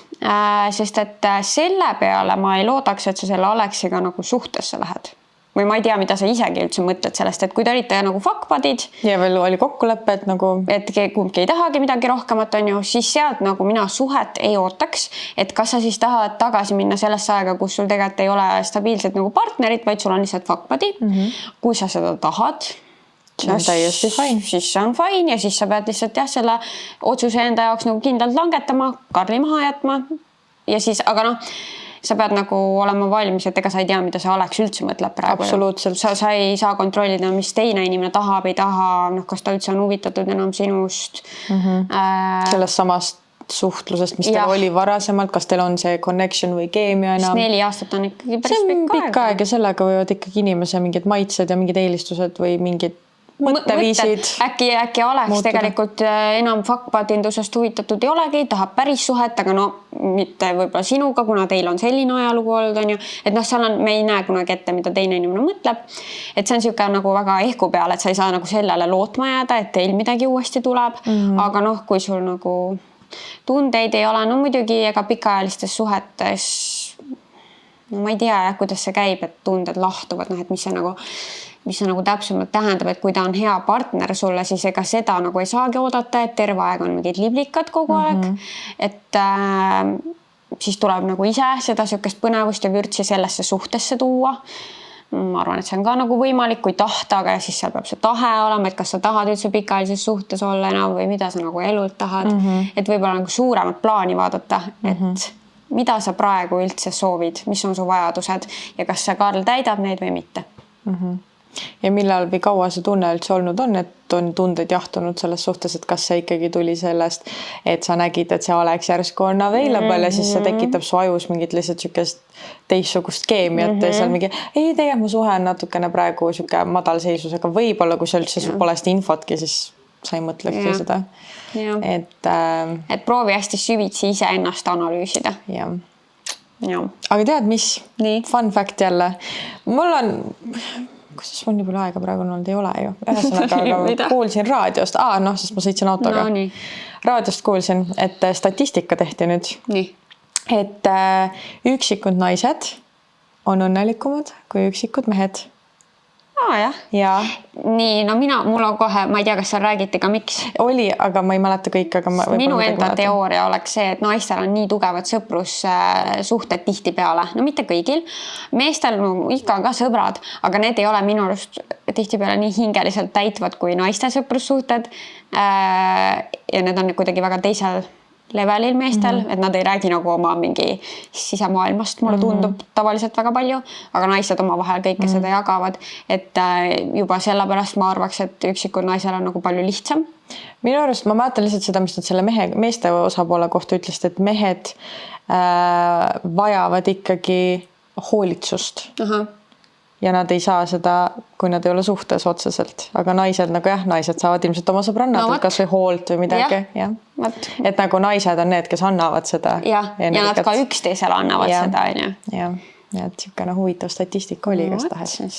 sest et selle peale ma ei loodaks, et sa selle Alexiga nagu suhtesse lähed. Või ma ei tea, mida sa isegi üldse mõtled sellest, et kui te olite nagu fuckbudid. Ja veel oli kokkulepe, et nagu... Et kumbki ei tahagi midagi rohkemat, on ju, siis sealt nagu mina suhet ei ootaks. Et kas sa siis tahad tagasi minna sellesse aega, kus sul tegelikult ei ole stabiilselt nagu partnerit, vaid sul on lihtsalt fuckbuddy. Kui sa seda tahad, see on täiesti fine. Siis see on fine ja siis sa pead lihtsalt selle otsuse enda jaoks nagu kindlalt langetama, Karli maha jätma. Ja siis, aga noh, sa pead nagu olema valmis, et ega sa ei tea, mida see Alex üldse mõtleb praegu. Absoluutselt. Sa ei saa kontrollida, mis teine inimene tahab, ei taha, kas ta üldse on huvitatud enam sinust. Sellest samast suhtlusest, mis teil oli varasemalt, kas teil on see connection või keemia enam. 4 aastat on ikkagi päris pikk aeg ja sellega võivad ikkagi inimese mingid maitsed ja mingid eelistused või mingid mõtteviisid. Äkki Alex muutuda. Tegelikult enam fuckbudindusest huvitatud ei olegi, tahab päris suhet, aga no mitte võib-olla sinuga, kuna teil on selline ajalugu olnud, on ju. Et noh, seal on, me ei näe kunagi ette, mida teine inimene mõtleb. Et see on siuke nagu väga ehku peal, et sa ei saa nagu sellele lootma jääda, et teil midagi uuesti tuleb. Aga noh, kui sul nagu tundeid ei ole, no muidugi ega pikaajalistes suhetes, no ma ei tea, kuidas see käib, et tunded lahtuvad, noh, et mis see nagu täpsemalt tähendab, et kui ta on hea partner sulle, siis ega seda nagu ei saagi oodata, et terve aeg on mingid liblikad kogu aeg. Et siis tuleb nagu ise seda siukest põnevust ja vürtsi sellesse suhtesse tuua. Ma arvan, et see on ka nagu võimalik, kui tahta, aga siis seal peab see tahe olema, et kas sa tahad üldse pikaajalises suhtes olla enam või mida sa nagu elult tahad. Et võib-olla nagu suuremat plaani vaadata, et mida sa praegu üldse soovid, mis on su vajadused ja kas see Karl täidab neid või mitte. Ja millal või kaua see tunne üldse olnud on, et on tunded jahtunud selles suhtes, et kas see ikkagi tuli sellest, et sa nägid, et see Alex järsku on available ja siis see tekitab su ajus mingit lihtsalt siukest teissugust keemiat ja seal mingi, ei tegelikult mu suhe on natukene praegu siuke madalseisus, aga võib-olla kui sa üldse pole seda infotki, siis sa ei mõtlegi seda. Et proovi hästi süvitsi ise ennast analüüsida. Jah. Ja. Aga tead, mis? Nii. Fun fact jälle. Mul on... Kuidas mul nii palju aega praegu olnud ei ole ju. Ühesõnaga kuulsin raadiost. Sest ma sõitsin autoga. No, raadiost kuulsin, et statistika tehti nüüd. Nii. Et üksikud naised on õnnelikumad kui üksikud mehed. Jah. Ja. Nii, no mul on kohe, ma ei tea, kas seal räägiti ka miks. Oli, aga ma ei mäleta kõik. Aga minu enda teooria oleks see, et naistel on nii tugevad sõprussuhted tihti peale. No mitte kõigil. Meestel ikka on ka sõbrad, aga need ei ole minu arust tihti peale nii hingeliselt täitvad kui naiste sõprussuhted. Ja need on kuidagi väga teisel levelil meestel, et nad ei räägi nagu oma mingi sisemaailmast, mulle tundub tavaliselt väga palju, aga naised oma vahel kõike seda jagavad, et juba sellepärast ma arvaks, et üksikud naisel on nagu palju lihtsam. Minu arust ma mäletan lihtsalt seda, mis nad selle meeste osapoole kohta ütlesid, et mehed vajavad ikkagi hoolitsust. Ja nad ei saa seda, kui nad ei ole suhtes otseselt. Aga naised, nagu naised saavad ilmselt oma sõbrannadelt kas või hoolt või midagi. Ja. Et nagu naised on need, kes annavad seda. Ja nad ka üksteisele annavad seda. Ja et siukene huvitav statistika oli, kas tahes.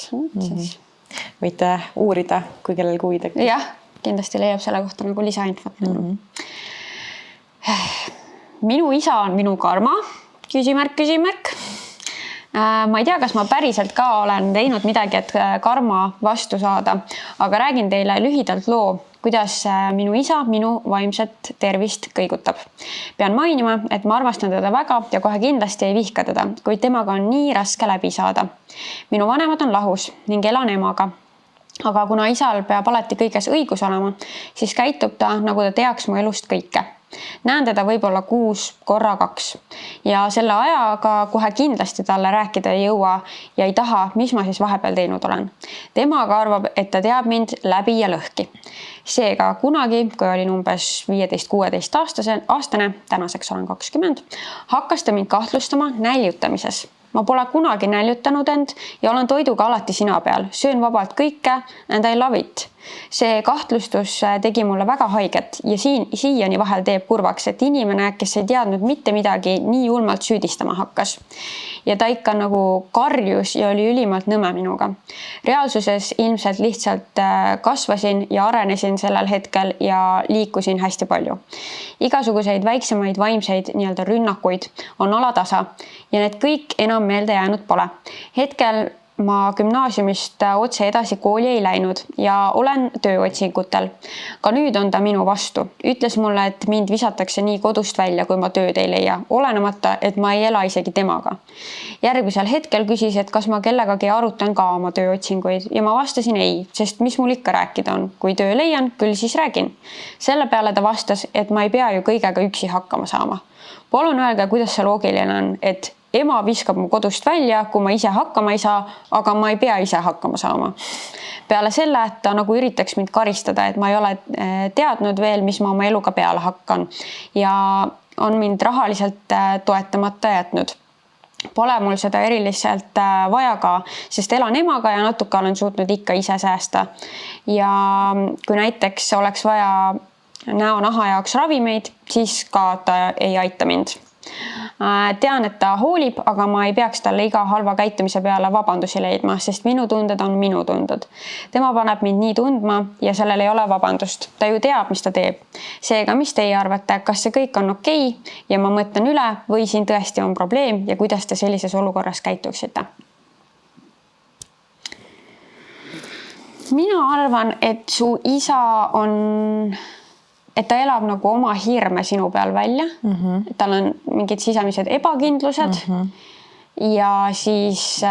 võite uurida, kui kellelgi huvi tekib. Jah, kindlasti leiab selle kohta nagu lisainfot. Minu isa on minu karma, küsimärk. Ma ei tea, kas ma päriselt ka olen teinud midagi, et karma vastu saada, aga räägin teile lühidalt loo, kuidas minu isa minu vaimset tervist kõigutab. Pean mainima, et ma armastan teda väga ja kohe kindlasti ei vihka teda, kuid temaga on nii raske läbi saada. Minu vanemad on lahus ning elan emaga. Aga kuna isal peab alati kõiges õigus olema, siis käitub ta, nagu ta teaks mu elust kõike. Näen teda võib-olla 6 korra 2 ja selle ajaga kohe kindlasti talle rääkida ei jõua ja ei taha, mis ma siis vahepeal teinud olen. Temaga arvab, et ta teab mind läbi ja lõhki. Seega kunagi, kui olin umbes 15-16 aastane, tänaseks olen 20, hakkas ta mind kahtlustama näljutamises. Ma pole kunagi näljutanud end ja olen toiduga alati sina peal. Söön vabalt kõike and I love it. See kahtlustus tegi mulle väga haiget ja siiani vahel teeb kurvaks, et inimene, kes ei teadnud mitte midagi, nii julmalt süüdistama hakkas. Ja ta ikka nagu karjus ja oli ülimalt nõme minuga. Reaalsuses ilmselt lihtsalt kasvasin ja arenesin sellel hetkel ja liikusin hästi palju. Igasuguseid väiksemaid vaimseid nii-öelda rünnakuid on alatasa ja need kõik enam meelde jäänud pole. Hetkel ma gümnaasiumist otse edasi kooli ei läinud ja olen tööotsingutel. Ka nüüd on ta minu vastu. Ütles mulle, et mind visatakse nii kodust välja, kui ma tööd ei leia, olenemata, et ma ei ela isegi temaga. Järgmisel hetkel küsis, et kas ma kellegagi arutan ka oma tööotsinguid ja ma vastasin ei, sest mis mul ikka rääkida on. Kui töö leian, küll siis räägin. Selle peale ta vastas, et ma ei pea ju kõigega üksi hakkama saama. Palun öelge, kuidas see loogiline on, et ema viskab mu kodust välja, kui ma ise hakkama ei saa, aga ma ei pea ise hakkama saama. Peale selle, et ta nagu üritaks mind karistada, et ma ei ole teadnud veel, mis ma oma eluga peale hakkan ja on mind rahaliselt toetamata jätnud. Pole mul seda eriliselt vaja ka, sest elan emaga ja natuke olen suutnud ikka ise säästa. Ja kui näiteks oleks vaja näo-naha jaoks ravimeid, siis ka ta ei aita mind. Tean, et ta hoolib, aga ma ei peaks talle iga halva käitumise peale vabandusi leidma, sest minu tunded on minu tunded. Tema paneb mind nii tundma ja sellel ei ole vabandust. Ta ju teab, mis ta teeb. Seega, mis teie arvate, kas see kõik on okei ja ma mõtlen üle või siin tõesti on probleem ja kuidas te sellises olukorras käituksite? Mina arvan, et su isa on... et ta elab nagu oma hirme sinu peal välja. Tal on mingid sisemised ebakindlused ja siis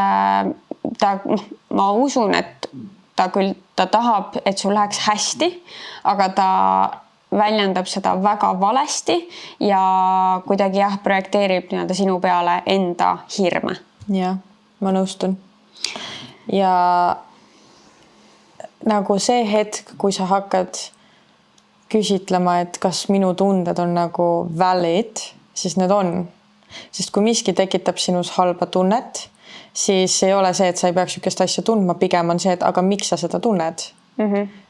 ma usun, et ta tahab, et sul läheks hästi, aga ta väljendab seda väga valesti ja kuidagi projekteerib nii-öelda sinu peale enda hirme. Ja, ma nõustun. Ja nagu see hetk, kui sa hakkad küsitlema, et kas minu tunded on nagu valid, siis need on. Sest kui miski tekitab sinus halba tunnet, siis ei ole see, et sa ei peaks sükest asja tundma, pigem on see, et aga miks sa seda tunned?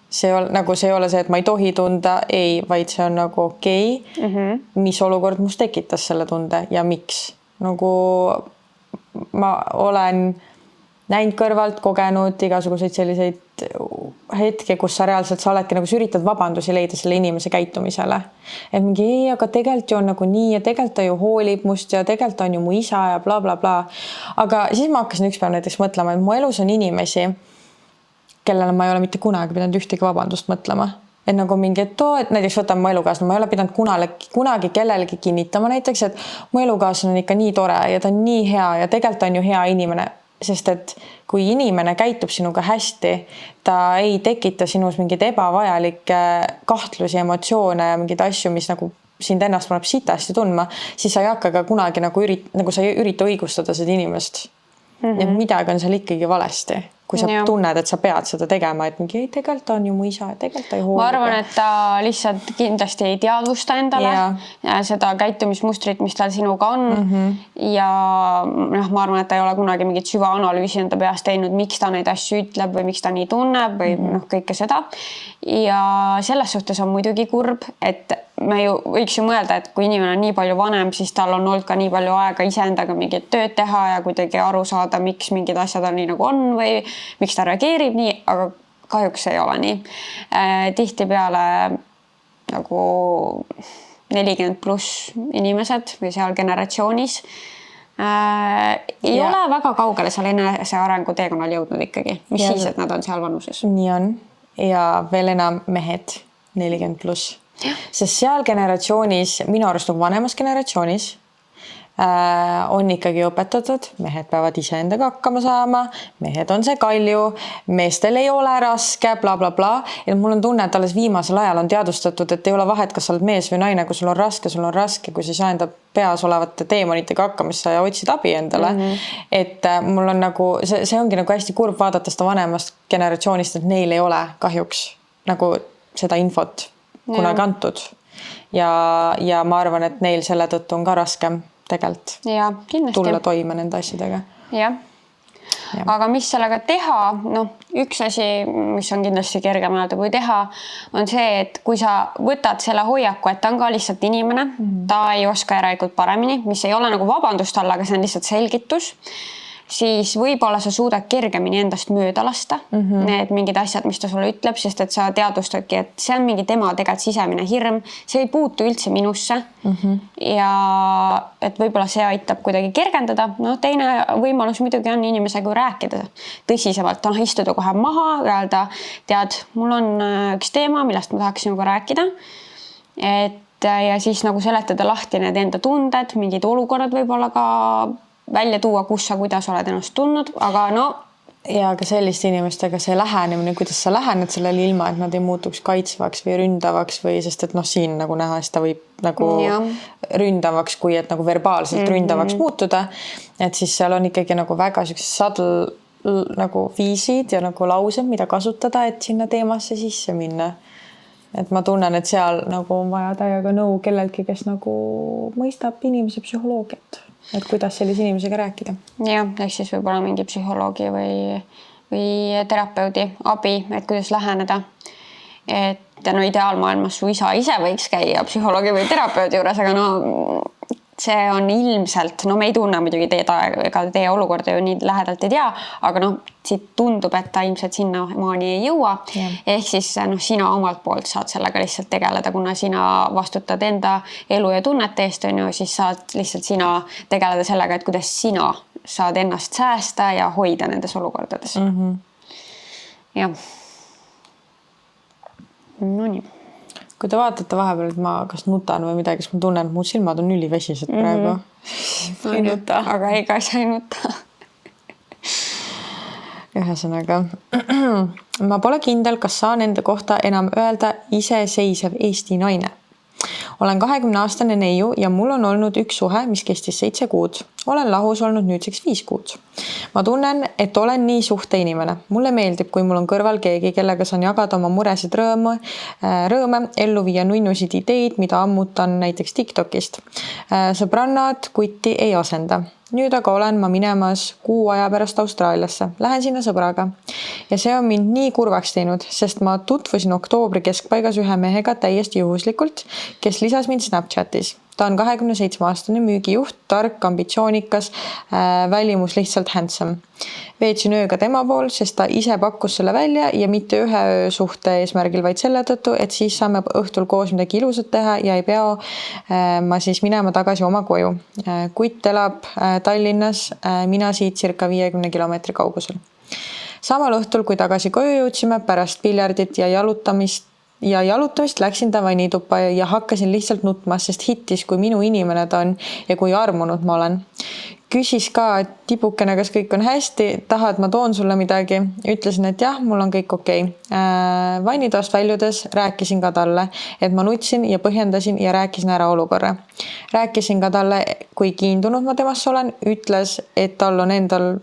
See ei ole see, et ma ei tohi tunda, ei, vaid see on nagu okei. Mis olukord must tekitas selle tunde ja miks? Nagu ma olen näinud kõrvalt, kogenud igasuguseid selliseid hetke, kus sa reaalselt sa oledki nagu sa üritad vabandusi leida selle inimese käitumisele. Et mingi ei, aga tegelikult ju on nagu nii ja tegelikult ta ju hoolib must ja tegelikult on ju mu isa ja bla bla bla. Aga siis ma hakkasin ükspäev näiteks mõtlema, et mu elus on inimesi, kellele ma ei ole mitte kunagi pidanud ühtegi vabandust mõtlema. Et nagu mingi, et näiteks võtame mu elukaaslane, ma ei ole pidanud kunagi kellelegi kinnitama näiteks, et mu elukaaslane on ikka nii tore ja ta on nii hea ja tegelikult on ju hea inimene. Sest et kui inimene käitub sinuga hästi, ta ei tekita sinus mingeid ebavajalikke kahtlusi, emotsioone ja mingeid asju, mis nagu sind ennast paneb sitasti tundma, siis sa ei hakka ka kunagi nagu sa ei ürita õigustada seda inimest. Ja midagi on seal ikkagi valesti. Kui sa tunned, et sa pead seda tegema, et mingi, ei, tegelikult on ju mu isa ja tegelikult ta ei hoolida. Ma arvan, et ta lihtsalt kindlasti ei teadvusta endale seda käitumismustrit, mis tal sinuga on. Ja ma arvan, et ta ei ole kunagi mingit süvaanalüüsi enda peast teinud, miks ta neid asju ütleb või miks ta nii tunneb või kõike seda. Ja selles suhtes on muidugi kurb, et me ju võiks ju mõelda, et kui inimene on nii palju vanem, siis tal on olnud ka nii palju aega iseendaga mingit tööd teha ja kuidagi aru saada, miks mingid asjad on nii nagu on või miks ta reageerib nii, aga kahjuks ei ole nii. Tihtipeale nagu 40+ inimesed või seal generatsioonis ei ole väga kaugele seal enese arengu teekonnal jõudnud ikkagi. Mis siis, et nad on seal vanuses? Nii on. Ja veel enam mehed 40+. Sest seal generatsioonis, minu arust nagu vanemas generatsioonis on ikkagi õpetatud, mehed peavad ise endaga hakkama saama, mehed on see kalju, meestel ei ole raske, bla, bla, bla. Ja mul on tunne, et alles viimasel ajal on teadustatud, et ei ole vahet, kas sa oled mees või naine, kui sul on raske, kui siis enda peas olevate teemonitega hakkama, siis sa otsid abi endale. Et mul on nagu, see ongi nagu hästi kurb vaadata seda vanemast generatsioonist, et neil ei ole kahjuks nagu seda infot kunagi antud. Ja ma arvan, et neil selle tõttu on ka raskem tegelikult tulla toime nende asjadega. Jah. Aga mis sellega teha? Üks asi, mis on kindlasti kergem öelda kui teha, on see, et kui sa võtad selle hoiaku, et ta on ka lihtsalt inimene, ta ei oska järelikult paremini, mis ei ole nagu vabandust alla, aga see on lihtsalt selgitus, siis võib-olla sa suudad kergemini endast mööda lasta need mingid asjad, mis ta sulle ütleb, sest et sa teadvustadki, et see on mingi tema tegelikult sisemine hirm, see ei puutu üldse minusse ja et võib-olla see aitab kuidagi kergendada. Teine võimalus muidugi on inimesega rääkida tõsisemalt, istuda kohe maha, öelda, tead, mul on üks teema, millest ma tahaksin nagu rääkida, ja siis nagu seletada lahti need enda tunded, mingid olukorrad võib-olla ka välja tuua, kus sa, kuidas oled ennast tundnud, aga ja ka selliste inimestega see lähenemine, kuidas sa lähened sellele ilma, et nad ei muutuks kaitsvaks või ründavaks või sest, et siin nagu näha, siis ta võib nagu ründavaks, kui et nagu verbaalselt ründavaks muutuda, et siis seal on ikkagi nagu väga subtle nagu viisid ja nagu laused, mida kasutada, et sinna teemasse sisse minna. Et ma tunnen, et seal nagu on vaja täiega nõu kellelgi, kes nagu mõistab inimese psühholoogiat. Et kuidas sellise inimesega rääkida? Jah, ehk siis võib-olla mingi psühholoogi või terapeudi abi, et kuidas läheneda. Et ideaalmaailmas su isa ise võiks käia psühholoogi või terapeudi juures, aga see on ilmselt, me ei tunne muidugi ega teie olukorda ju nii lähedalt ei tea, aga siit tundub, et ta ilmselt sinna maani ei jõua. Ehk siis sina omalt poolt saad sellega lihtsalt tegeleda, kuna sina vastutad enda elu ja tunnete eest, siis saad lihtsalt sina tegeleda sellega, et kuidas sina saad ennast säästa ja hoida nendes olukordades. Jah. No nii. Kui te vaatate vahepeal, et ma kas nutan või midagi, siis ma tunnen, et mu silmad on ülivesised praegu. Ei nuta, aga ega sa ei nuta. Ühesõnaga, ma pole kindel, kas saan enda kohta enam öelda iseseisev Eesti naine. Olen 20-aastane neiu ja mul on olnud üks suhe, mis kestis 7 kuud. Olen lahus olnud nüüdseks 5 kuud. Ma tunnen, et olen nii suhte inimene. Mulle meeldib, kui mul on kõrval keegi, kellega saan jagada oma muresid rõõme, ellu viia nunnusid ideid, mida ammutan näiteks TikTokist. Sõbrannad kutti ei asenda. Nüüd aga olen ma minemas 6 aja pärast Austraaliasse. Lähen sinna sõbraga. Ja see on mind nii kurvaks teinud, sest ma tutvusin oktoobri keskpaigas ühe mehega täiesti juhuslikult, kes lisas mind Snapchatis. Ta on 27-aastane müügijuht, tark, ambitsioonikas, välimus lihtsalt handsome. Veetsin ööga tema pool, sest ta ise pakkus selle välja ja mitte ühe öö suhte eesmärgil, vaid selle tõttu, et siis saame õhtul koos midagi ilusat teha ja ei pea ma siis minema tagasi oma koju. Kutt elab Tallinnas, mina siit circa 50 kilomeetri kaugusel. Samal õhtul, kui tagasi koju jõudsime pärast piljardit ja jalutamist läksin ta vannituppa ja hakkasin lihtsalt nutma, sest hittis, kui minu inimene ta on ja kui armunud ma olen. Küsis ka, et tibukene, kas kõik on hästi, tahad, ma toon sulle midagi. Ütlesin, et jah, mul on kõik okei. Vannitoast väljudes rääkisin ka talle, et ma nutsin ja põhjendasin ja rääkisin ära olukorra. Rääkisin ka talle, kui kiindunud ma temast olen, ütles, et tal on endal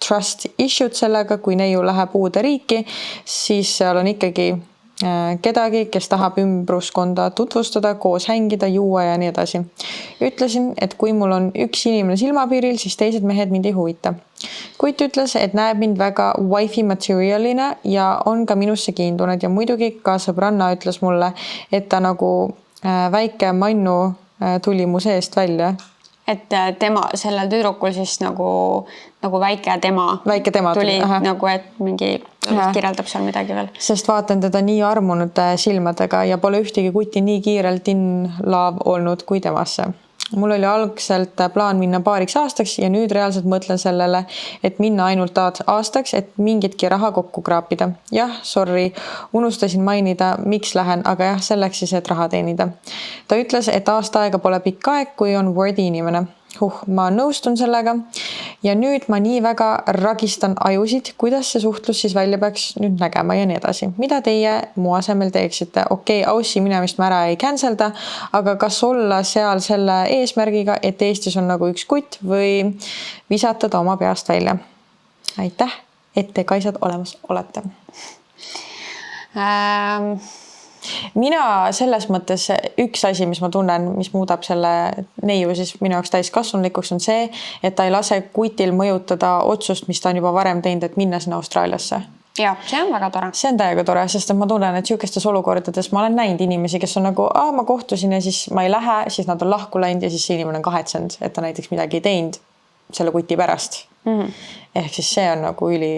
trust issued sellega, kui neiu läheb uude riiki, siis seal on ikkagi kedagi, kes tahab ümbruskonda tutvustada, koos hängida, juua ja nii edasi. Ütlesin, et kui mul on üks inimene silmapiiril, siis teised mehed mind ei huvita. Kuit ütles, et näeb mind väga wifi materialina ja on ka minusse kiindunud ja muidugi ka sõbranna ütles mulle, et ta nagu väike mannu tuli mu seest välja. et tema, sellel tüdrukul siis nagu väike tema tuli nagu, et mingi kirjeldab seal midagi veel. Sest vaatan teda nii armunud silmadega ja pole ühtegi kuti nii kiirelt inlaav olnud kui temasse. Mul oli algselt plaan minna paariks aastaks ja nüüd reaalselt mõtlen sellele, et minna ainult aastaks, et mingitki raha kokku kraapida. Jah, sorry, unustasin mainida, miks lähen, aga jah, selleks siis, et raha teenida. Ta ütles, et aasta aega pole pikk aeg, kui on Wordi inimene. Ma nõustun sellega ja nüüd ma nii väga ragistan ajusid, kuidas see suhtlus siis välja peaks nüüd nägema ja nii edasi. Mida teie mu asemel teeksite? Okei, Aussi minemist ma ära ei cancelda, aga kas olla seal selle eesmärgiga, et Eestis on nagu üks kutt või visata ta oma peast välja? Aitäh, et te Kaisad olemas olete. Mina selles mõttes üks asi, mis ma tunnen, mis muudab selle neiu siis minu jaoks täiskasvanulikuks, on see, et ta ei lase kutil mõjutada otsust, mis ta on juba varem teinud, et minna sinna Austraaliasse. Ja, see on väga tore. See on täiega tore, sest ma tunnen, et sihukestes olukordades ma olen näinud inimesi, kes on nagu, ma kohtusin ja siis ma ei lähe, siis nad on lahku läinud ja siis see inimene on kahetsenud, et ta näiteks midagi ei teinud selle kuti pärast. Ehk siis see on nagu üli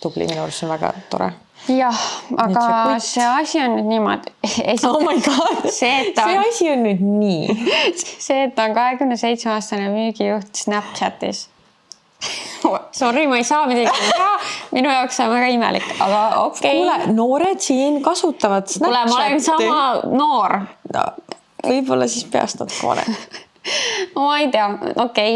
tubli, minu arust on väga tore. Jah, aga see asi on nüüd niimoodi. Oh my god, see asi on nüüd nii. See, et ta on 27-aastane müügijuht Snapchatis. Sorry, ma ei saa midagi teha. Minu jaoks on väga imelik, aga okei. Kuule, noored siin kasutavad Snapchati. Kuule, ma olen sama noor. No, võib-olla siis peast natuke vanem. Ma ei tea, okei.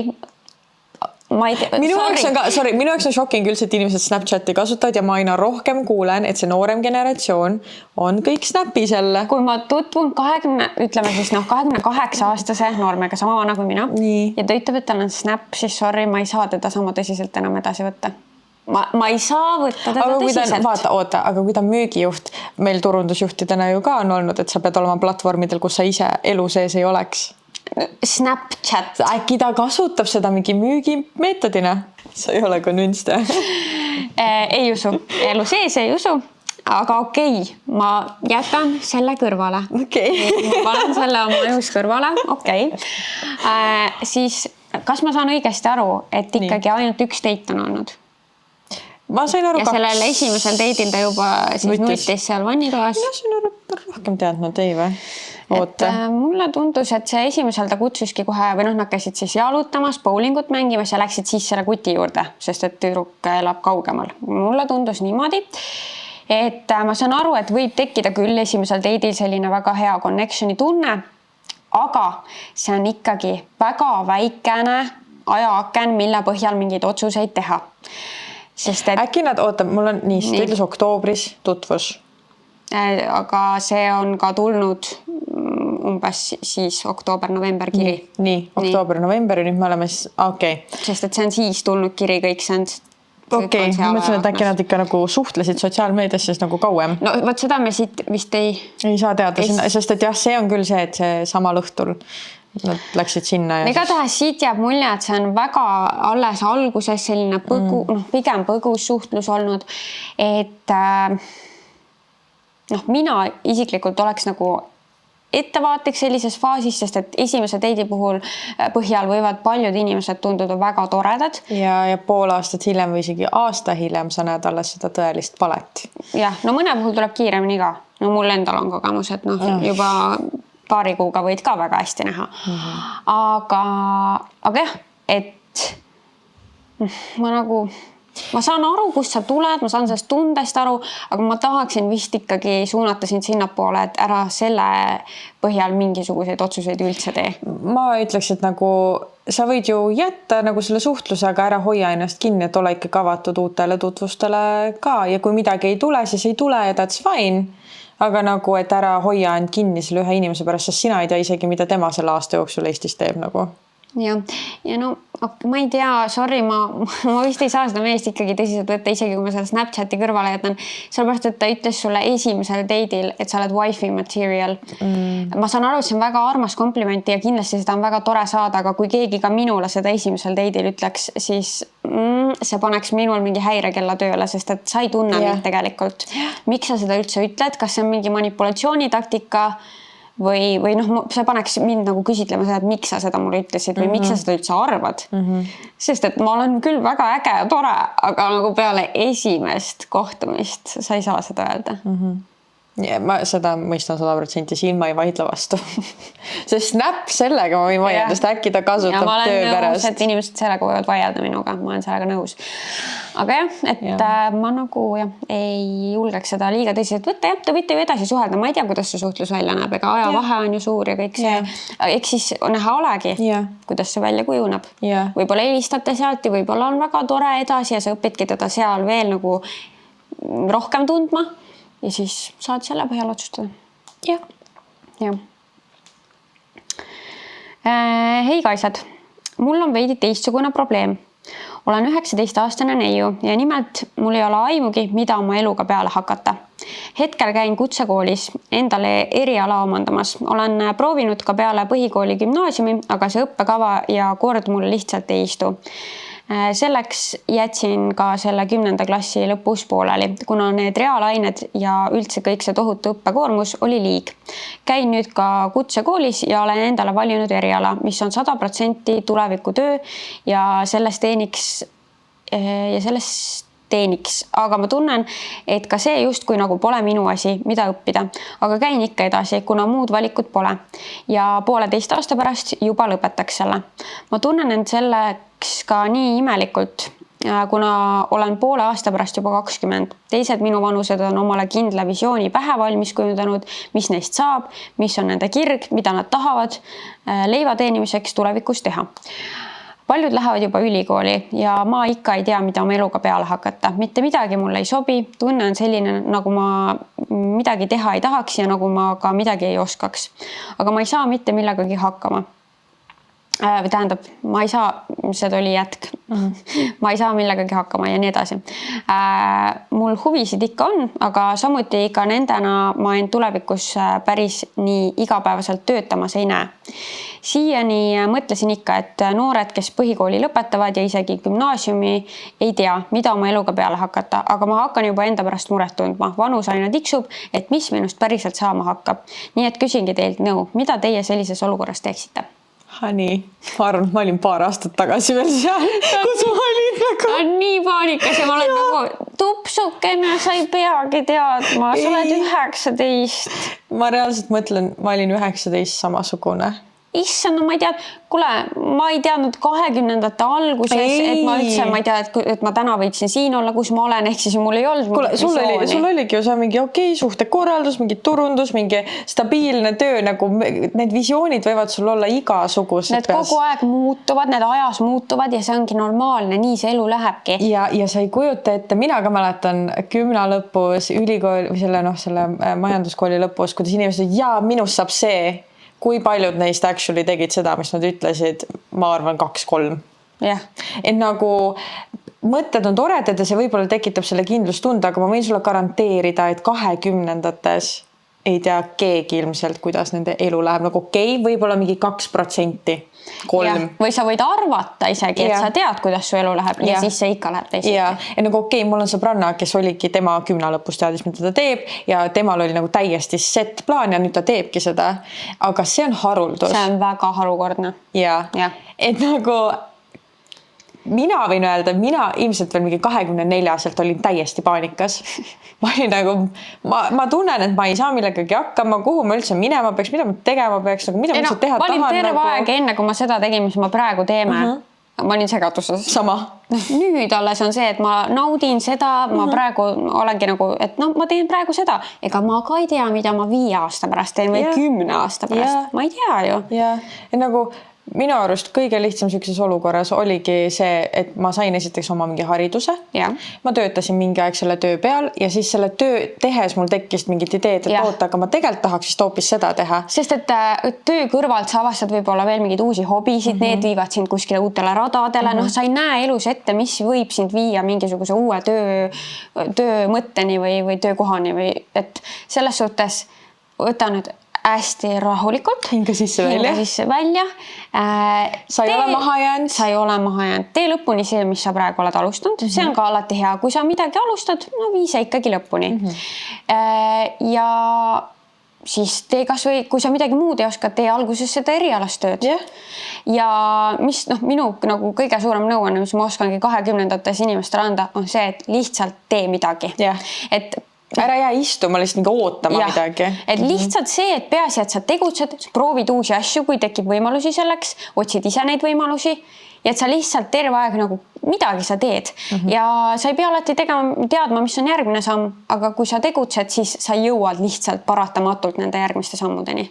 Minu jaoks on šoking üldse, et inimesed Snapchati kasutavad ja ma aina rohkem kuulen, et see noorem generatsioon on kõik Snapis jälle. Kui ma tutvun 28-aastase noormega, sama vana kui mina, ja ta ütleb, et tal on Snap, siis sorry, ma ei saa teda sama tõsiselt enam edasi võtta. Ma ei saa võtta teda tõsiselt. Aga kui ta müügijuht, meil turundusjuhtidena ju ka on olnud, et sa pead olema platvormidel, kus sa ise elu sees ei oleks. Snapchat. Äkki ta kasutab seda mingi müügimeetodina? Sa ei ole konünste. Ei usu. Elu sees ei usu. Aga okei, ma jätan selle kõrvale. Ma panen selle oma ajus kõrvale. Okei. Siis, kas ma saan õigesti aru, et ikkagi ainult üks date on olnud? Ma sain aru ja sellel esimesel date'il ta juba siis nutis seal vannitoas. Ja sain aru, rohkem teadnud ei või? Mulle tundus, et see esimesel ta kutsuski kohe või nad käisid siis jalutamas, bowlingut mängimas ja läksid siis selle kuti juurde, sest et tüdruk elab kaugemal. Mulle tundus niimoodi, et ma saan aru, et võib tekkida küll esimesel date'il selline väga hea connectioni tunne, aga see on ikkagi väga väikene ajaaken, mille põhjal mingeid otsuseid teha. Äkki nad, mul on nii, ta ütles oktoobris tutvus. Aga see on ka tulnud umbes siis oktoober-november kiri. Nii, oktoober-november ja nüüd me oleme siis, okei. Sest et see on siis tulnud kiri kõik see on. Okei, ma mõtlesin, et äkki nad ikka nagu suhtlesid sotsiaalmeedias siis nagu kauem. No võt seda me siit vist ei saa teada, sest et jah, see on küll see, et see samal õhtul nad läksid sinna. Igatahes siit jääb mulje, et see on väga alles alguses selline pigem põgus suhtlus olnud, et mina isiklikult oleks nagu ettevaatlik sellises faasis, sest et esimese date'i puhul põhjal võivad paljud inimesed tunduda väga toredad. Ja pool aastat hiljem või isegi aasta hiljem sa näed alles seda tõelist palet. Jah, no mõne puhul tuleb kiiremini ka. No mul endal on kogemus, et juba paari kuuga võid ka väga hästi näha. Aga jah, et ma saan aru, kust sa tuled, ma saan sellest tundest aru, aga ma tahaksin vist ikkagi suunata sind sinnapoole, et ära selle põhjal mingisuguseid otsuseid üldse tee. Ma ütleks, et nagu sa võid ju jätta nagu selle suhtlusega, ära hoia ennast kinni, et ole ikka avatud uutele tutvustele ka ja kui midagi ei tule, siis ei tule ja that's fine. Aga nagu, et ära hoia end kinni selle ühe inimese pärast, sest sina ei tea isegi, mida tema selle aasta jooksul Eestis teeb nagu. Ja no ma ei tea, sorry, ma vist ei saa seda meest ikkagi tõsiselt võtta, isegi kui ma selle Snapchati kõrvale jätan. Sellepärast, et ta ütles sulle esimesel date'il, et sa oled wifi material. Ma saan aru, et see on väga armas komplimenti ja kindlasti seda on väga tore saada, aga kui keegi ka minule seda esimesel date'il ütleks, siis see paneks minul mingi häirekella tööle, sest et sa ei tunne mind tegelikult. Miks sa seda üldse ütled? Kas see on mingi manipulatsioonitaktika või noh, see paneks mind nagu küsitlema seda, et miks sa seda mulle ütlesid või miks sa seda üldse arvad. Sest et ma olen küll väga äge ja tore, aga nagu peale esimest kohtumist sa ei saa seda öelda. Ja, ma seda mõistan 100%, siin ma ei vaidle vastu. Sest Snap sellega ma võin vaielda, sest äkki ta kasutab töö pärast. Ja ma olen nõus, et inimesed sellega võivad vaielda minuga, ma olen sellega nõus. Aga jah, et ma nagu ei julgeks seda liiga tõsiselt võtta. Te võite ju edasi suhelda, ma ei tea, kuidas see suhtlus välja näeb, ega ajavahe on ju suur ja kõik see. Eks siis näha olegi, kuidas see välja kujuneb. Võib-olla helistate sealt ja võib-olla on väga tore edasi ja sa õpidki teda seal veel nagu rohkem tundma. Ja siis saad selle põhjal otsustada. Jah. Hei kaisad, mul on veidi teistsugune probleem. Olen 19-aastane neiu ja nimelt mul ei ole aimugi, mida oma eluga peale hakata. Hetkel käin kutsekoolis endale eriala omandamas. Olen proovinud ka peale põhikooli gümnaasiumi, aga see õppekava ja kord mul lihtsalt ei istu. Selleks jätsin ka selle 10. klassi lõpus pooleli, kuna need reaalained ja üldse kõik see tohutu õppekoormus oli liig. Käin nüüd ka kutsekoolis ja olen endale valinud eriala, mis on 100% tulevikutöö ja sellest teeniks. Aga ma tunnen, et ka see justkui nagu pole minu asi, mida õppida. Aga käin ikka edasi, kuna muud valikut pole. Ja 1,5 aasta pärast juba lõpetaks selle. Ma tunnen end selleks ka nii imelikult, kuna olen 1,5 aasta pärast juba 20. Teised minu vanused on omale kindla visiooni pähe valmis kujundanud, mis neist saab, mis on nende kirg, mida nad tahavad leiva teenimiseks tulevikus teha. Paljud lähevad juba ülikooli ja ma ikka ei tea, mida oma eluga peale hakata. Mitte midagi mulle ei sobi, tunne on selline, nagu ma midagi teha ei tahaks ja nagu ma ka midagi ei oskaks. Aga ma ei saa mitte millegagi hakkama. Tähendab, ma ei saa, see oli jätk. Ma ei saa millegagi hakkama ja nii edasi. Mul huvisid ikka on, aga samuti ikka nendena ma end tulevikus päris nii igapäevaselt töötamas ei näe. Siiani mõtlesin ikka, et noored, kes põhikooli lõpetavad ja isegi gümnaasiumi ei tea, mida oma eluga peale hakata, aga ma hakkan juba enda pärast muret tundma. Vanus aina tiksub, et mis minust päriselt saama hakkab. Nii et küsingi teilt nõu, mida teie sellises olukorras teeksite? Hani, ma arvan, et ma olin 2 aastat tagasi veel seal, kus ma olin nagu... Nii paanikas ja ma olen nagu tupsukene, sa ei peagi teadma, sa oled 19. Ma reaalselt mõtlen, ma olin 19 samasugune. Issand, no ma ei tea, kuule, ma ei teadnud 20ndate alguses, et ma üldse, ma ei tea, et ma täna võiksin siin olla, kus ma olen, ehk siis mul ei olnud. Kuule, sul oligi ju see mingi suhtekorraldus, mingi turundus, mingi stabiilne töö, nagu need visioonid võivad sul olla igasugused. Need kogu aeg muutuvad, need ajas muutuvad ja see ongi normaalne, nii see elu lähebki. Ja sa ei kujuta ette, mina ka mäletan 10 lõpus, ülikooli või selle majanduskooli lõpus, kuidas inimesed, minust saab see. Kui paljud neist actually tegid seda, mis nad ütlesid, ma arvan 2-3. Et nagu mõtted on toredad ja see võib-olla tekitab selle kindlustunde, aga ma võin sulle garanteerida, et 20ndates ei tea keegi ilmselt, kuidas nende elu läheb. Nagu võib-olla mingi 2%, 3%. Või sa võid arvata isegi, et sa tead, kuidas su elu läheb ja siis see ikka läheb teisiti. Ja nagu mul on sõbranna, kes oligi tema 10 lõpus teadis, mida ta teeb ja temal oli nagu täiesti set plaan ja nüüd ta teebki seda. Aga see on haruldus. See on väga harukordne. Ja. Et nagu... Mina võin öelda, mina ilmselt veel mingi 24-selt olin täiesti paanikas. Ma olin nagu, ma tunnen, et ma ei saa millegagi hakkama, kuhu ma üldse minema peaks, mida ma tegema peaks, nagu mida ma üldse teha tahan. Ma olin terve aeg enne, kui ma seda tegin, mis ma praegu teeme. Ma olin segaduses. Sama. Nüüd alles on see, et ma naudin seda, ma praegu olengi nagu, et ma teen praegu seda. Ega ma ka ei tea, mida ma 5 aasta pärast teen või 10 aasta pärast. Ma ei tea ju. Ja nagu... Minu arust kõige lihtsam sellises olukorras oligi see, et ma sain esiteks oma mingi hariduse. Ma töötasin mingi aeg selle töö peal ja siis selle töö tehes mul tekkis mingid ideed, et oota, aga ma tegelikult tahaks vist hoopis seda teha. Sest et töö kõrvalt sa avastad võib-olla veel mingeid uusi hobisid, need viivad sind kuskile uutele radadele. Sa ei näe elus ette, mis võib sind viia mingisuguse uue töö mõtteni või töökohani. Et selles suhtes võta nüüd hästi rahulikult. Hinga sisse välja. Sa ei ole maha jäänud. Sa ei ole maha jäänud. Tee lõpuni see, mis sa praegu oled alustanud. See on ka alati hea. Kui sa midagi alustad, vii see ikkagi lõpuni. Ja siis tee kasvõi, kui sa midagi muud ei oska, tee alguses seda erialast tööd. Ja mis minu nagu kõige suurem nõuanne, mis ma oskangi 20-ndates inimestele anda, on see, et lihtsalt tee midagi. Et ära jää istuma, lihtsalt ootama midagi. Et lihtsalt see, et peaasi, et sa tegutsed, proovid uusi asju, kui tekib võimalusi selleks, otsid ise neid võimalusi ja et sa lihtsalt terve aeg nagu midagi sa teed ja sa ei pea alati teadma, mis on järgmine samm, aga kui sa tegutsed, siis sa jõuad lihtsalt paratamatult nende järgmiste sammudeni.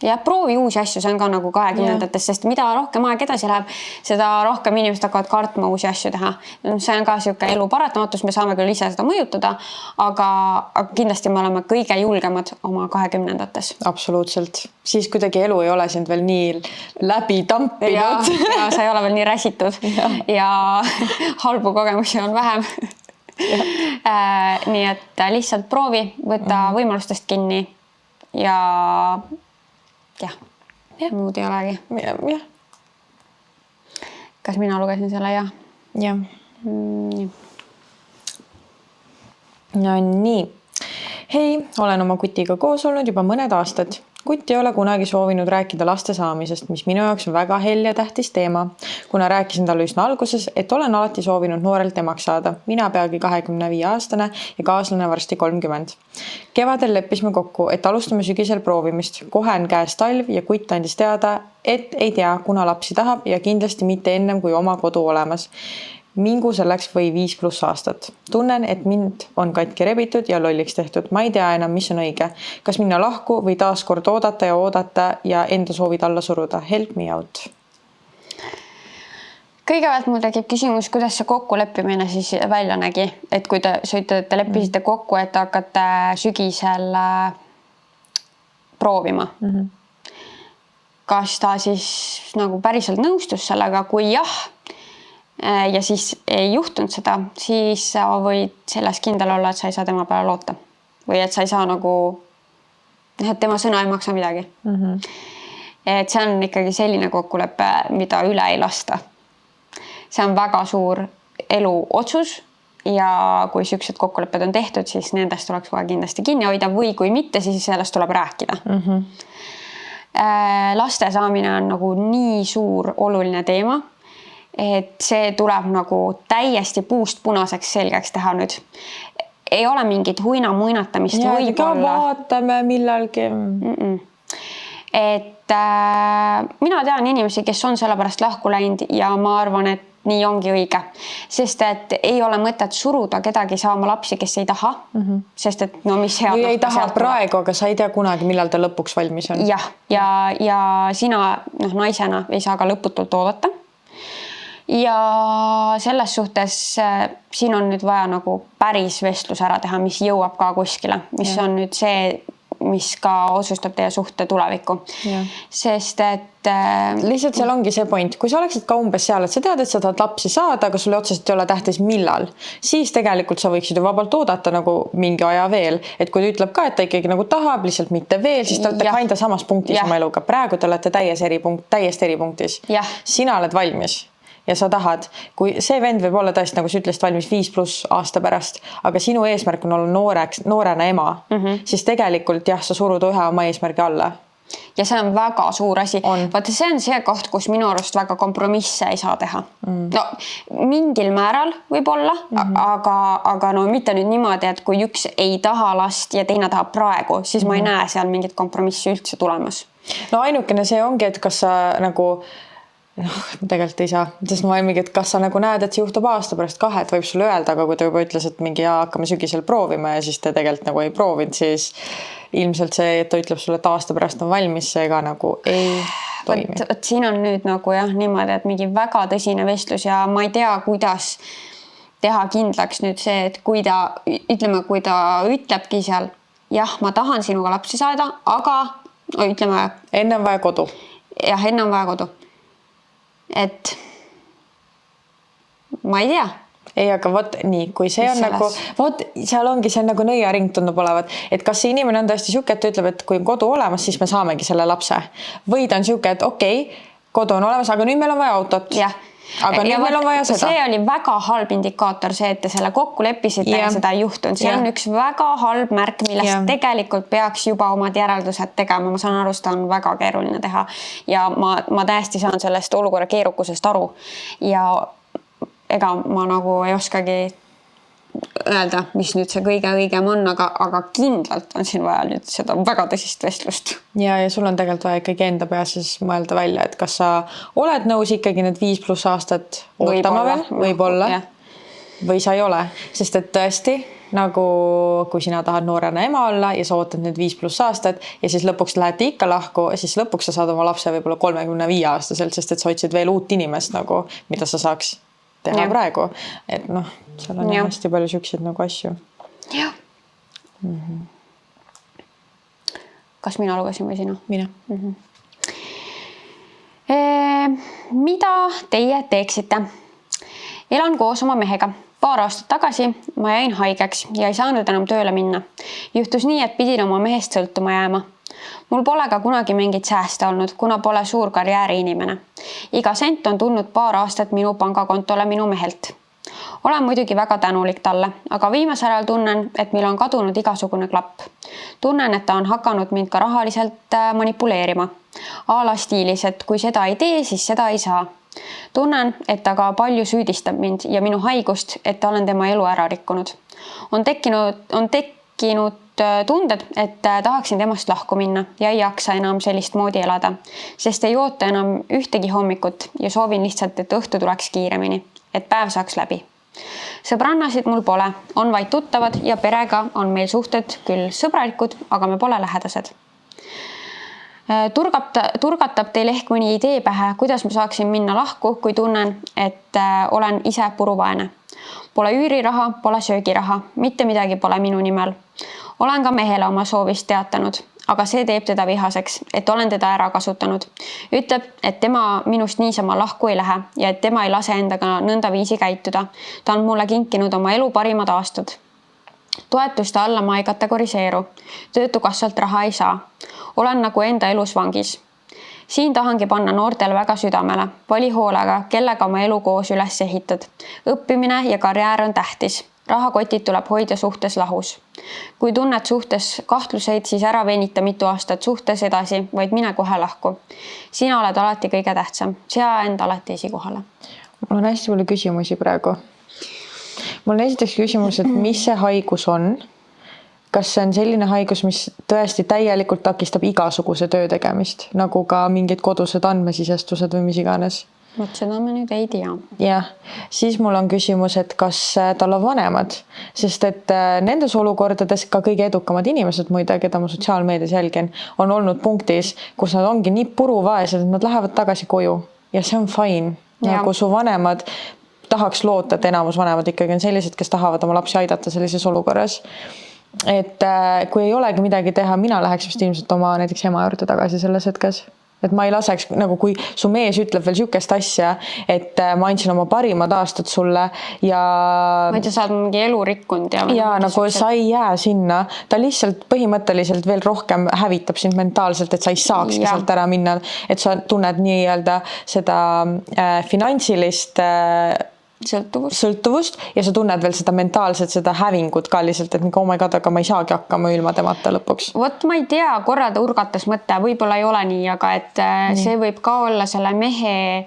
Ja proovi uusi asju, see on ka nagu 20-ndates, sest mida rohkem aeg edasi läheb, seda rohkem inimesed hakkavad kartma uusi asju teha. See on ka siuke elu paratamatus, me saame küll ise seda mõjutada, aga kindlasti me oleme kõige julgemad oma 20-ndates. Absoluutselt. Siis kuidagi elu ei ole sind veel nii läbi tampinud. Ja sa ei ole veel nii räsitud ja halbu kogemusi on vähem. Nii et lihtsalt proovi, võtta võimalustest kinni ja muud ei olegi. Kas mina lugesin selle? Jah. No nii. Hei, olen oma kutiga koos olnud juba mõned aastad. Kutt ei ole kunagi soovinud rääkida laste saamisest, mis minu jaoks on väga hell ja tähtis teema, kuna rääkisin talle üsna alguses, et olen alati soovinud noorelt emaks saada. Mina peagi 25-aastane ja kaaslane varsti 30. Kevadel leppisime kokku, et alustame sügisel proovimist. Kohe on käes talv ja kutt andis teada, et ei tea, kuna lapsi tahab ja kindlasti mitte ennem kui oma kodu olemas. Mingu selleks või 5+ aastat. Tunnen, et mind on katki rebitud ja lolliks tehtud. Ma ei tea enam, mis on õige. Kas minna lahku või taas kord oodata ja enda soovid alla suruda. Help me out. Kõigepealt mul tekib küsimus, kuidas see kokkuleppimine siis välja nägi. Et kui te leppisite kokku, et hakkate sügisel proovima. Kas ta siis nagu päriselt nõustus sellega, kui jah, ja siis ei juhtunud seda, siis sa võid selles kindel olla, et sa ei saa tema peale loota. Või et sa ei saa nagu, et tema sõna ei maksa midagi. Et see on ikkagi selline kokkulepe, mida üle ei lasta. See on väga suur elu otsus ja kui siuksed kokkulepped on tehtud, siis nendest tuleks kohe kindlasti kinni hoida või kui mitte, siis sellest tuleb rääkida. Laste saamine on nagu nii suur oluline teema, et see tuleb nagu täiesti puust punaseks selgeks teha nüüd. Ei ole mingit huina muinatamist võib-olla. Vaatame millalgi. Et mina tean inimesi, kes on selle pärast lahku läinud ja ma arvan, et nii ongi õige. Sest et ei ole mõtet suruda kedagi saama lapsi, kes ei taha. Sest et mis head. Või ei taha praegu, aga sa ei tea kunagi, millal ta lõpuks valmis on. Ja sina naisena ei saa ka lõputult oodata. Ja selles suhtes siin on nüüd vaja nagu päris vestlus ära teha, mis jõuab ka kuskile, mis on nüüd see, mis ka otsustab teie suhte tulevikku. Sest et lihtsalt seal ongi see point, kui sa oleksid ka umbes seal, et sa tead, et sa tahad lapsi saada, aga sulle otseselt ei ole tähtis millal, siis tegelikult sa võiksid ju vabalt oodata nagu mingi aja veel, et kui ta ütleb ka, et ta ikkagi nagu tahab lihtsalt mitte veel, siis te olete kinda samas punktis oma eluga. Praegu te olete täiesti eripunktis. Sina oled valmis. Ja sa tahad, kui see vend võib olla tõesti, nagu sa ütlesid, valmis 5+ aasta pärast, aga sinu eesmärk on olla noorena ema, siis tegelikult sa surud ühe oma eesmärgi alla. Ja see on väga suur asi. Vaata, see on see koht, kus minu arust väga kompromisse ei saa teha. No, mingil määral võib olla, aga no mitte nüüd niimoodi, et kui üks ei taha last ja teine tahab praegu, siis ma ei näe seal mingit kompromissi üldse tulemas. No ainukene see ongi, et kas sa nagu tegelikult ei saa, sest ma mingi, et kas sa nagu näed, et see juhtub aasta pärast 2, et võib sulle öelda, aga kui ta juba ütles, et mingi hakkame sügisel proovima ja siis te tegelikult nagu ei proovinud, siis ilmselt see, et ta ütleb sulle, et aasta pärast on valmis, see ka nagu ei toimi. Võt siin on nüüd nagu niimoodi, et mingi väga tõsine vestlus ja ma ei tea, kuidas teha kindlaks nüüd see, et kui ta ütlebki seal, jah, ma tahan sinuga lapsi saada, aga ütleme... Enne on vaja kodu. Jah, enne on vaja kodu. Et ma ei tea. Ei, aga võt nii, kui see on nagu, seal ongi see nagu nõiaring tundub olevat, et kas see inimene on tõesti siuke, et ta ütleb, et kui on kodu olemas, siis me saamegi selle lapse. Või ta on siuke, et okei, kodu on olemas, aga nüüd meil on vaja autot. Jah, aga nüüd meil on vaja seda. See oli väga halb indikaator, see, et te selle kokku leppisite ja seda ei juhtunud. See on üks väga halb märk, millest tegelikult peaks juba omad järeldused tegema. Ma saan aru, seda on väga keeruline teha ja ma täiesti saan sellest olukorra keerukusest aru ja ega ma nagu ei oskagi öelda, mis nüüd see kõige õigem on, aga kindlalt on siin vaja nüüd seda väga tõsist vestlust. Ja sul on tegelikult vaja ikkagi enda peas siis mõelda välja, et kas sa oled nõus ikkagi need 5+ aastat ootama veel, võib-olla, või sa ei ole. Sest et tõesti, nagu kui sina tahad noorena ema olla ja sa ootad need 5+ aastat ja siis lõpuks lähete ikka lahku, siis lõpuks sa saad oma lapse võib-olla 35-aastaselt, sest et sa otsid veel uut inimest, nagu, mida sa saaks teha praegu. Et seal on hästi palju siukseid nagu asju. Jah. Kas mina lugesin või sina? Mina. Mida teie teeksite? Elan koos oma mehega. Paar aastat tagasi ma jäin haigeks ja ei saanud enam tööle minna. Juhtus nii, et pidin oma mehest sõltuma jääma. Mul pole ka kunagi mingit sääste olnud, kuna pole suur karjääri inimene. Iga sent on tulnud paar aastat minu pangakontole minu mehelt. Olen muidugi väga tänulik talle, aga viimasel ajal tunnen, et meil on kadunud igasugune klapp. Tunnen, et ta on hakanud mind ka rahaliselt manipuleerima. Ala stiilis, et kui seda ei tee, siis seda ei saa. Tunnen, et ta ka palju süüdistab mind ja minu haigust, et olen tema elu ära rikkunud. On tekkinud tunded, et tahaksin temast lahku minna ja ei jaksa enam sellist moodi elada, sest ei oota enam ühtegi hommikut ja soovin lihtsalt, et õhtu tuleks kiiremini, et päev saaks läbi. Sõbrannasid mul pole, on vaid tuttavad ja perega on meil suhted küll sõbralikud, aga me pole lähedased. Turgatab teil ehk mõni idee pähe, kuidas ma saaksin minna lahku, kui tunnen, et olen ise puruvaene. Pole üüriraha, pole söögiraha, mitte midagi pole minu nimel. Olen ka mehele oma soovist teatanud, aga see teeb teda vihaseks, et olen teda ära kasutanud. Ütleb, et tema minust niisama lahku ei lähe ja et tema ei lase endaga nõnda viisi käituda. Ta on mulle kinkinud oma elu parimad aastad. Toetuste alla ma ei kategoriseeru. Töötukassalt raha ei saa. Olen nagu enda elus vangis. Siin tahangi panna noortel väga südamele. Vali hoolega, kellega oma elu koos üles ehitad. Õppimine ja karjäär on tähtis. Rahakotid tuleb hoida suhtes lahus. Kui tunned suhtes kahtluseid, siis ära venita mitu aastat suhtes edasi, vaid mine kohe lahku. Sina oled alati kõige tähtsam. Sea end alati esikohale. Mul on hästi palju küsimusi praegu. Mul on esiteks küsimus, et mis see haigus on? Kas see on selline haigus, mis tõesti täielikult takistab igasuguse töö tegemist, nagu ka mingid kodused andmesisestused või mis iganes? Vot seda me nüüd ei tea. Jah, siis mul on küsimus, et kas tal on vanemad, sest et nendes olukordades ka kõige edukamad inimesed, muide, keda ma sotsiaalmeedias jälgin, on olnud punktis, kus nad ongi nii puruvaesed, et nad lähevad tagasi koju ja see on fine. Nagu su vanemad tahaks loota, et enamus vanemad ikkagi on sellised, kes tahavad oma lapsi aidata sellises olukorras. Et kui ei olegi midagi teha, mina läheks vist ilmselt oma näiteks ema juurde tagasi selles hetkes. Et ma ei laseks, nagu kui su mees ütleb veel sükest asja, et ma andsin oma parimad aastad sulle ja... Ma ei tea, saad mingi elu rikkunud ja nagu sa ei jää sinna. Ta lihtsalt põhimõtteliselt veel rohkem hävitab sind mentaalselt, et sa ei saakski sealt ära minna. Et sa tunned nii-öelda seda finantsilist sõltuvust ja sa tunned veel seda mentaalset, seda hävingut ka lihtsalt, et oh my god, aga ma ei saagi hakkama ilma temata lõpuks. Vot ma ei tea, korra urgatas mõte, võib-olla ei ole nii, aga et see võib ka olla selle mehe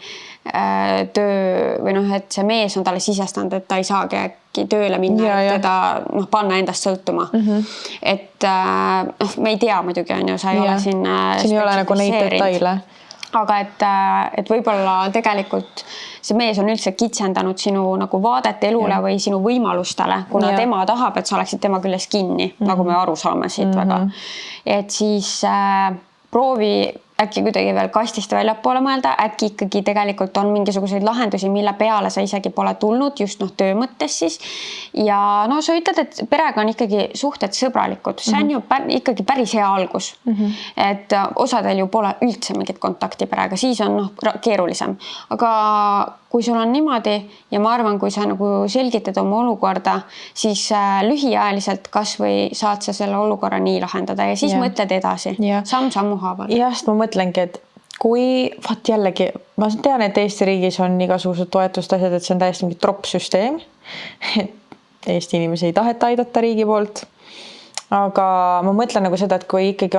töö või et see mees on talle sisestanud, et ta ei saagi äkki tööle minna, et teda panna endast sõltuma. Et me ei tea muidugi, sa ei ole siin ei ole nagu neid detaile. Aga et võib-olla tegelikult see mees on üldse kitsendanud sinu nagu vaadet elule või sinu võimalustele, kuna tema tahab, et sa oleksid tema küljes kinni, nagu me aru saame siit väga. Et siis proovi äkki kuidagi veel kastist väljapoole mõelda, äkki ikkagi tegelikult on mingisuguseid lahendusi, mille peale sa isegi pole tulnud, just töö mõttes siis. Ja sa ütled, et perega on ikkagi suhted sõbralikud. See on ju ikkagi päris hea algus. Et osadel ju pole üldse mingit kontakti perega, siis on keerulisem. Aga kui sul on niimoodi ja ma arvan, kui sa nagu selgitad oma olukorda, siis lühiajaliselt kas või saad sa selle olukorra nii lahendada ja siis mõtled edasi. Samm sammu haaval. Jah, ma mõtlengi, et kui vaat jällegi, ma tean, et Eesti riigis on igasugused toetust asjad, et see on täiesti mingi tropp süsteem. Eesti inimesi ei taheta aidata riigi poolt. Aga ma mõtlen nagu seda, et kui ikkagi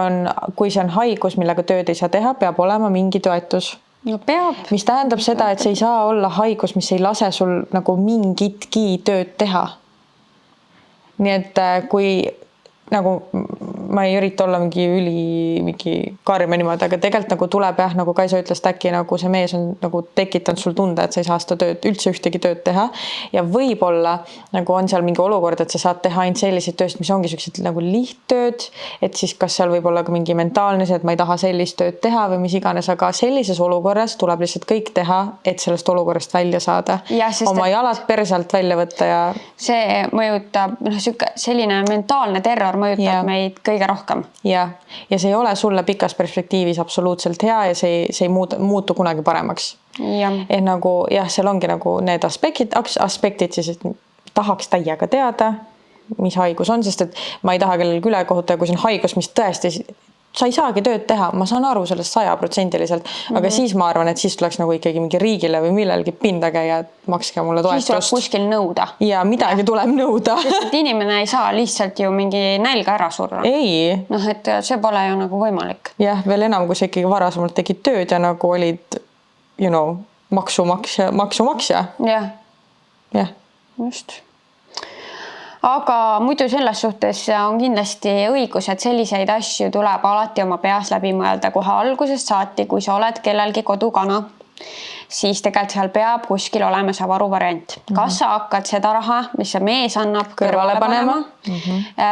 kui see on haigus, millega tööd ei saa teha, peab olema mingi toetus. No peab. Mis tähendab seda, et see ei saa olla haigus, mis ei lase sul nagu mingitki tööd teha. Nii et kui nagu ma ei ürita olla mingi karm ja niimoodi, aga tegelikult nagu tuleb nagu Kaisa ütles, et äkki nagu see mees on nagu tekitanud sul tunde, et sa ei saa seda tööd, üldse ühtegi tööd teha. Ja võib-olla nagu on seal mingi olukord, et sa saad teha ainult selliseid tööst, mis ongi sellised nagu lihttööd, et siis kas seal võib olla ka mingi mentaalne see, et ma ei taha sellist tööd teha või mis iganes, aga sellises olukorras tuleb lihtsalt kõik teha, et sellest olukorrast välja saada. Ja, oma jalad persalt välja võtta ja see mõjutab, selline mentaalne terror mõjutab meid kõige rohkem. Ja see ei ole sulle pikas perspektiivis absoluutselt hea ja see ei muutu kunagi paremaks. Et nagu seal ongi nagu need aspektid siis, et tahaks täiega teada, mis haigus on, sest et ma ei taha kellelgi üle kohuta, kui see on haigus, mis tõesti sa ei saagi tööd teha, ma saan aru sellest 100%, aga siis ma arvan, et siis tuleks nagu ikkagi mingi riigile või millelgi pinda käia, et makske mulle toetust. Siis tuleb kuskil nõuda. Ja midagi tuleb nõuda. Sest et inimene ei saa lihtsalt ju mingi nälga ära surra. Ei. Et see pole ju nagu võimalik. Jah, veel enam, kui sa ikkagi varasemalt tegid tööd ja nagu olid, maksumaksja. Jah. Just. Aga muidu selles suhtes on kindlasti õigus, et selliseid asju tuleb alati oma peas läbi mõelda kohe algusest saati, kui sa oled kellelgi kodukana, siis tegelikult seal peab kuskil olema see varuvariant. Kas sa hakkad seda raha, mis see mees annab, kõrvale panema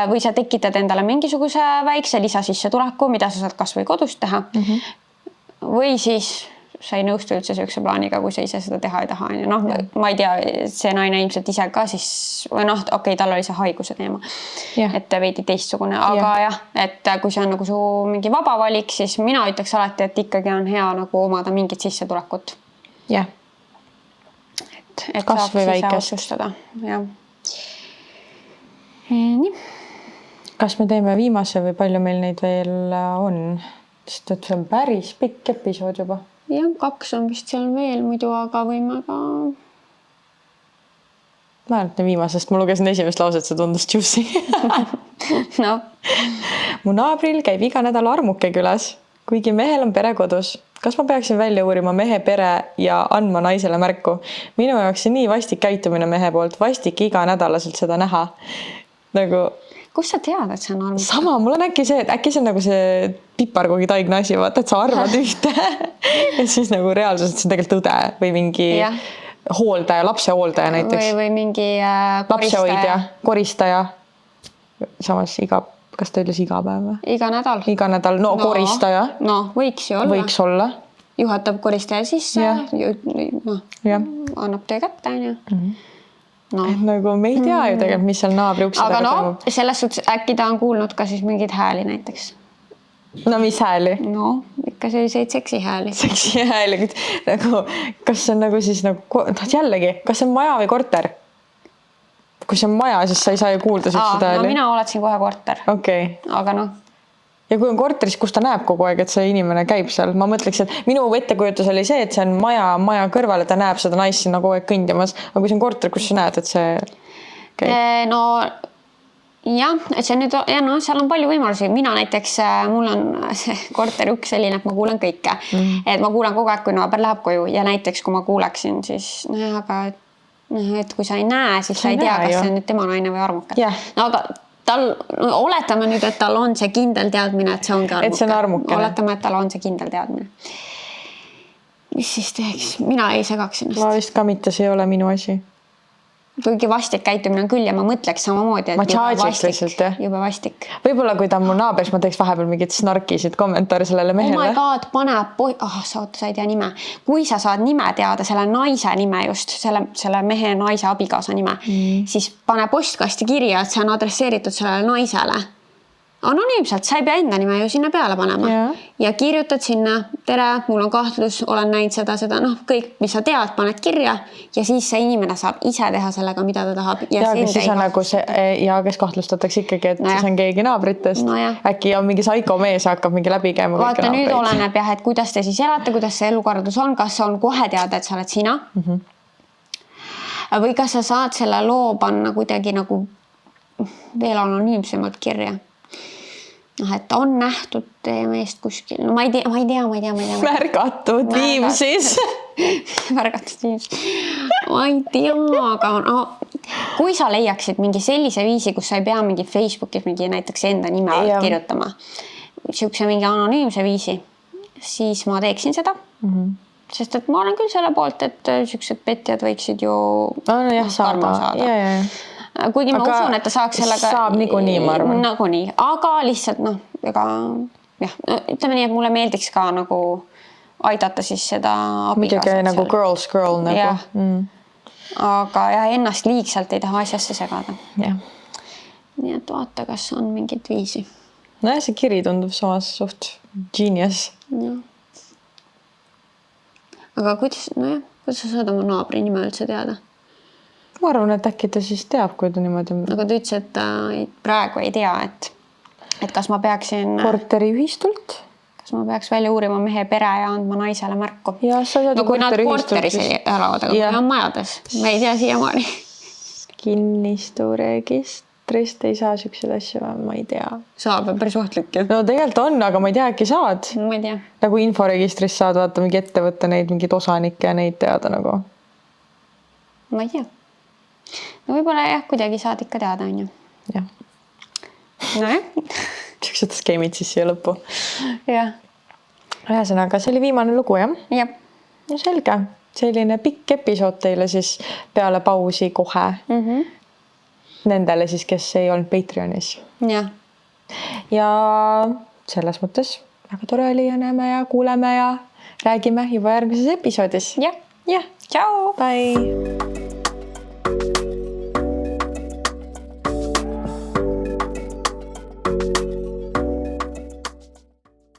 või sa tekitad endale mingisuguse väikse lisasissetuleku, mida sa saad kas või kodus teha või siis sa ei nõustu üldse sellise plaaniga, kui sa ise seda teha ei taha. Ma ei tea, see naine ilmselt ise ka siis, või tal oli see haiguse teema, et veidi teistsugune, aga jah, et kui see on nagu su mingi vaba valik, siis mina ütleks alati, et ikkagi on hea nagu omada mingit sissetulekut. Jah. Et saaks ise otsustada. Nii. Kas me teeme viimase või palju meil neid veel on? Sest et see on päris pikk episood juba. Jah, 2 on vist seal veel muidu, aga võime ka... Ma arvan viimasest, ma lugesin esimest lauset, see tundus juicy. No. Mu naabril käib iga nädal armuke külas, kuigi mehel on pere kodus. Kas ma peaksin välja uurima mehe pere ja andma naisele märku? Minu jaoks see nii vastik käitumine mehe poolt, vastik iga nädalaselt seda näha. Nagu... Kus sa tead, et see on armuke? Sama, mul on äkki see, et äkki see on nagu see piparkoogi taigna asi, vaata, et sa arvad ühte ja siis nagu reaalselt see on tegelikult õde või mingi hooldaja, lapse hooldaja näiteks. Või mingi koristaja. Samas kas ta ütles iga päev? Iga nädal. Iga nädal, koristaja. No, võiks ju olla. Võiks olla. Juhatab koristaja sisse, annab töö kätte, No. Et nagu me ei tea ju tegelikult, mis seal naabri ukse taga toimub. Selles suhtes äkki ta on kuulnud ka siis mingeid hääli näiteks. No mis hääli? No, ikka selliseid seksihääli. Seksihääli. Nagu, kas see on nagu siis nagu, jällegi, kas see on maja või korter? Kui see on maja, siis sa ei saa ju kuulda sellised hääli. No mina oletsin kohe korter. Okay. Aga Ja kui on korteris, kus ta näeb kogu aeg, et see inimene käib seal, ma mõtleks, et minu ettekujutus oli see, et see on maja kõrval, et ta näeb seda naist sinna kogu aeg kõndimas. Aga kui see on korter, kus sa näed, et see käib? No jah, et see nüüd, seal on palju võimalusi. Mina näiteks, mul on see korteri uks selline, et ma kuulen kõike. Et ma kuulen kogu aeg, kui naaber läheb koju ja näiteks, kui ma kuuleksin, siis aga et kui sa ei näe, siis sa ei tea, kas see on nüüd tema naine või armuke. No aga oletame nüüd, et tal on see kindel teadmine, et see ongi armuke. Et see on armuke. Oletame, et tal on see kindel teadmine. Mis siis teeks? Mina ei segaks ennast. Ma vist ka mitte, see ei ole minu asi. Kuigi vastik käitumine on küll ja ma mõtleks samamoodi, et jube vastik. Võib-olla kui ta on mu naaber, siis ma teeks vahepeal mingid snarkisid kommentaari sellele mehele. Oh my god, pane sa ei tea nime. Kui sa saad nime teada, selle naise nime just, selle mehe naise abikaasa nime, siis pane postkasti kirja, et see on adresseeritud sellele naisele. anonüümselt, sa ei pea enda nime ju sinna peale panema ja kirjutad sinna, tere, mul on kahtlus, olen näinud seda, noh, kõik, mis sa tead, paned kirja ja siis see inimene saab ise teha sellega, mida ta tahab. Ja kes siis on nagu see, ja kes kahtlustatakse ikkagi, et see on keegi naabritest. Äkki on mingi saiko mees, hakkab mingi läbi käima. Vaata, nüüd oleneb jah, et kuidas te siis elate, kuidas see elukorraldus on, kas on kohe teada, et sa oled sina või kas sa saad selle loo panna kuidagi nagu veel anonüümsemalt kirja. Et on nähtud teie meest kuskil. No ma ei tea. Märgatud Viimsis. Märgatud Viimsis. Ma ei tea, aga no, kui sa leiaksid mingi sellise viisi, kus sa ei pea mingi Facebookis mingi näiteks enda nime alt kirjutama, siukse mingi anonüümse viisi, siis ma teeksin seda. Sest et ma olen küll selle poolt, et siuksed petjad võiksid ju saada. Kuigi ma usun, et ta saaks sellega... Saab niikuinii, ma arvan. Nagunii, aga lihtsalt ega ütleme nii, et mulle meeldiks ka nagu aidata siis seda abikaasat. Midagi nagu girls girl nagu. Aga ennast liigselt ei taha asjasse segada. Nii et vaata, kas on mingit viisi. No see kiri tundub samas suht genius. Aga kuidas sa saad oma naabri nime üldse teada? Ma arvan, et äkki ta siis teab, kui ta niimoodi... Aga ta ütles, et ta praegu ei tea, et kas ma peaksin... Korteriühistult? Kas ma peaks välja uurima mehe pere ja andma naisele märku? Ja, sa saad kui nad korteris elavad, aga kui on majades, me ei tea siiamaani. Kinnisturegistrist ei saa siukseid asju, ma ei tea. Saab, päris ohtlik. No tegelikult on, aga ma ei tea, äkki saad. Ma ei tea. Nagu inforegistrist saad vaata mingi ettevõtte neid, mingid osanikke ja neid teada nagu. Ma ei tea. No võib-olla kuidagi saad ikka teada, on ju. Jah. Nojah. Siuksed skeemid siis siia lõppu. Jah. Ühesõnaga, see oli viimane lugu, jah? Jah. No selge. Selline pikk episood teile siis peale pausi kohe. Nendele siis, kes ei olnud Patreonis. Jah. Ja selles mõttes väga tore oli ja näeme ja kuuleme ja räägime juba järgmises episoodis. Jah. Jah. Ciao. Bye.